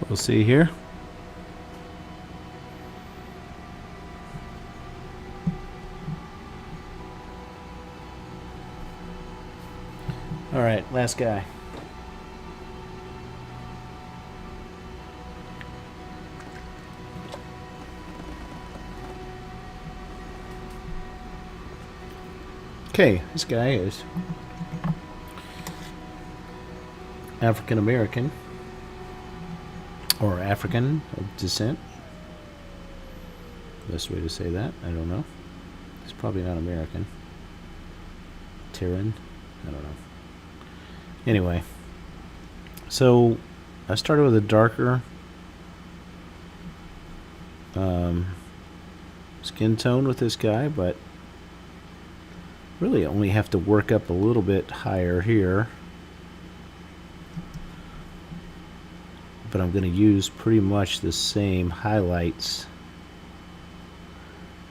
We'll see here. All right, last guy. Okay, this guy is African American or African of descent. Best way to say that, I don't know. He's probably not American. Terran, I don't know. Anyway, so I started with a darker skin tone with this guy, but really only have to work up a little bit higher here. But I'm going to use pretty much the same highlights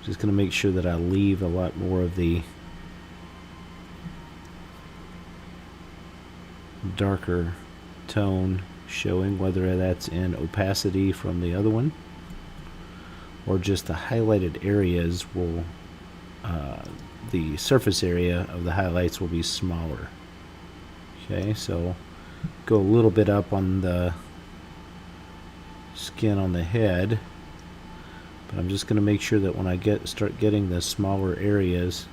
Just going to make sure that I leave a lot more of the darker tone showing, whether that's in opacity from the other one or just the highlighted areas will the surface area of the highlights will be smaller. Okay, so go a little bit up on the skin on the head, but I'm just going to make sure that when I start getting the smaller areas,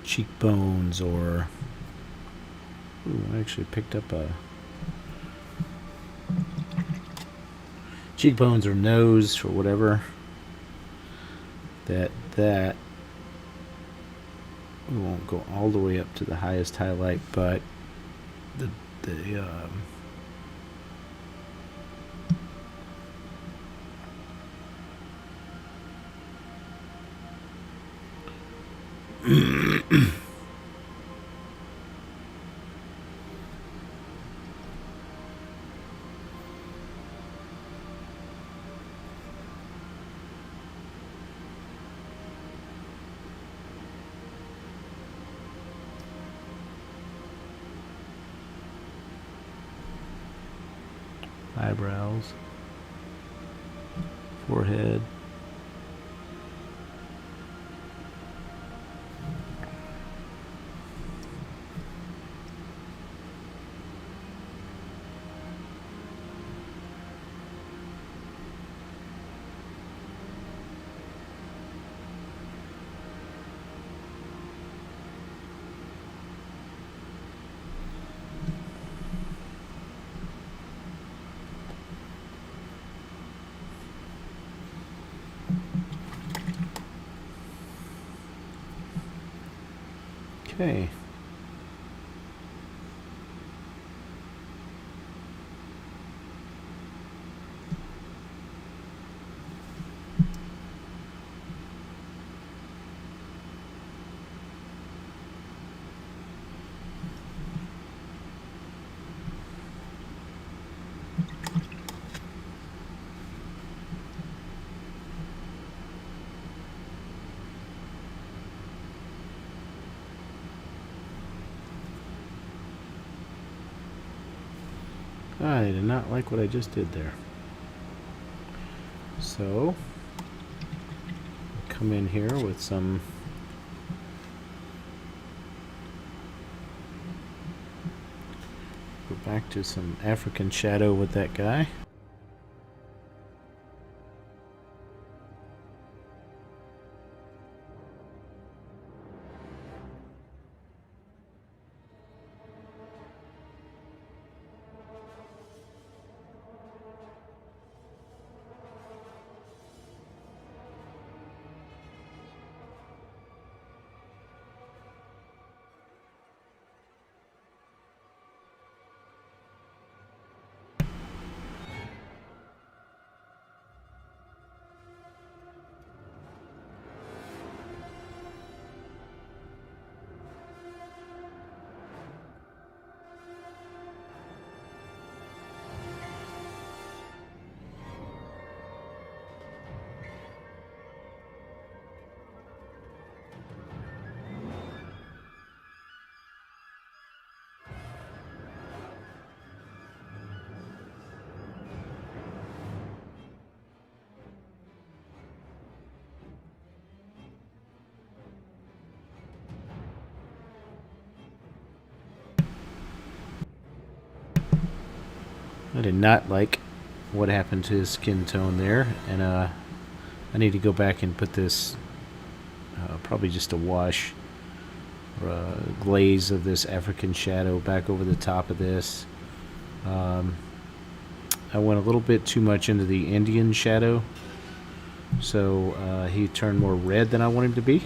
cheekbones, or I actually picked up a cheekbones or nose or whatever, that we won't go all the way up to the highest highlight, but the eyebrows, forehead. Okay. I did not like what I just did there. So, come in here with some go back to some African shadow with that guy. I did not like what happened to his skin tone there, and I need to go back and put this probably just a wash or a glaze of this African shadow back over the top of this. I went a little bit too much into the Indian shadow, so he turned more red than I want him to be.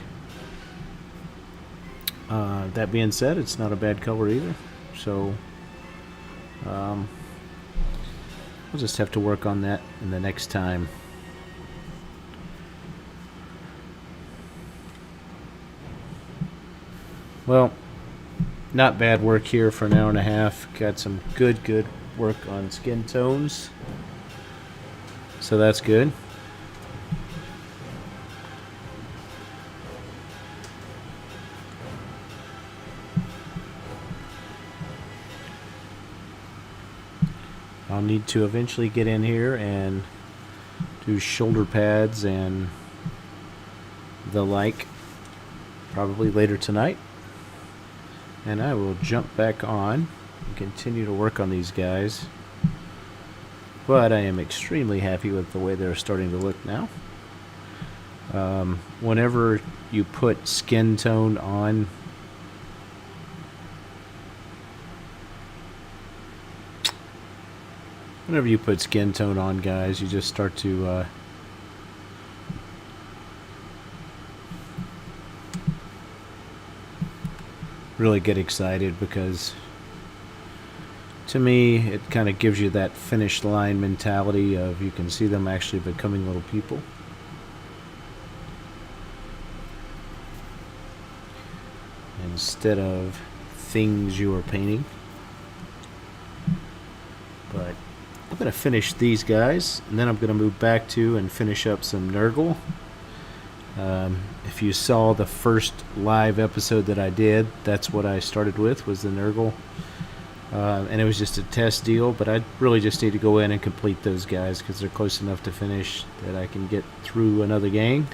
That being said, it's not a bad color either, so we'll just have to work on that in the next time. Well, not bad work here for an hour and a half. Got some good work on skin tones, so that's good. I'll need to eventually get in here and do shoulder pads and the like, probably later tonight. And I will jump back on and continue to work on these guys. But I am extremely happy with the way they're starting to look now. Whenever you put skin tone on, guys, you just start to really get excited, because to me it kind of gives you that finish line mentality of you can see them actually becoming little people. Instead of things you are painting. But I'm going to finish these guys, and then I'm going to move back to and finish up some Nurgle. If you saw the first live episode that I did, that's what I started with, was the Nurgle. And it was just a test deal, but I really just need to go in and complete those guys, because they're close enough to finish that I can get through another gang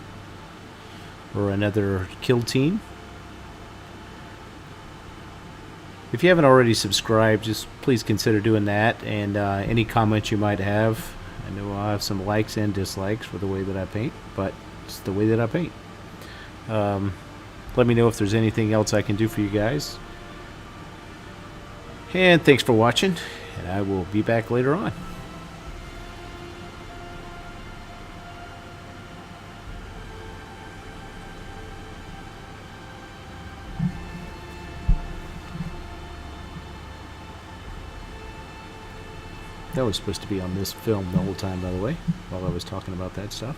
or another kill team. If you haven't already subscribed, just please consider doing that, and any comments you might have. I know I'll have some likes and dislikes for the way that I paint, but it's the way that I paint. Let me know if there's anything else I can do for you guys. And thanks for watching, and I will be back later on. That was supposed to be on this film the whole time, by the way, while I was talking about that stuff.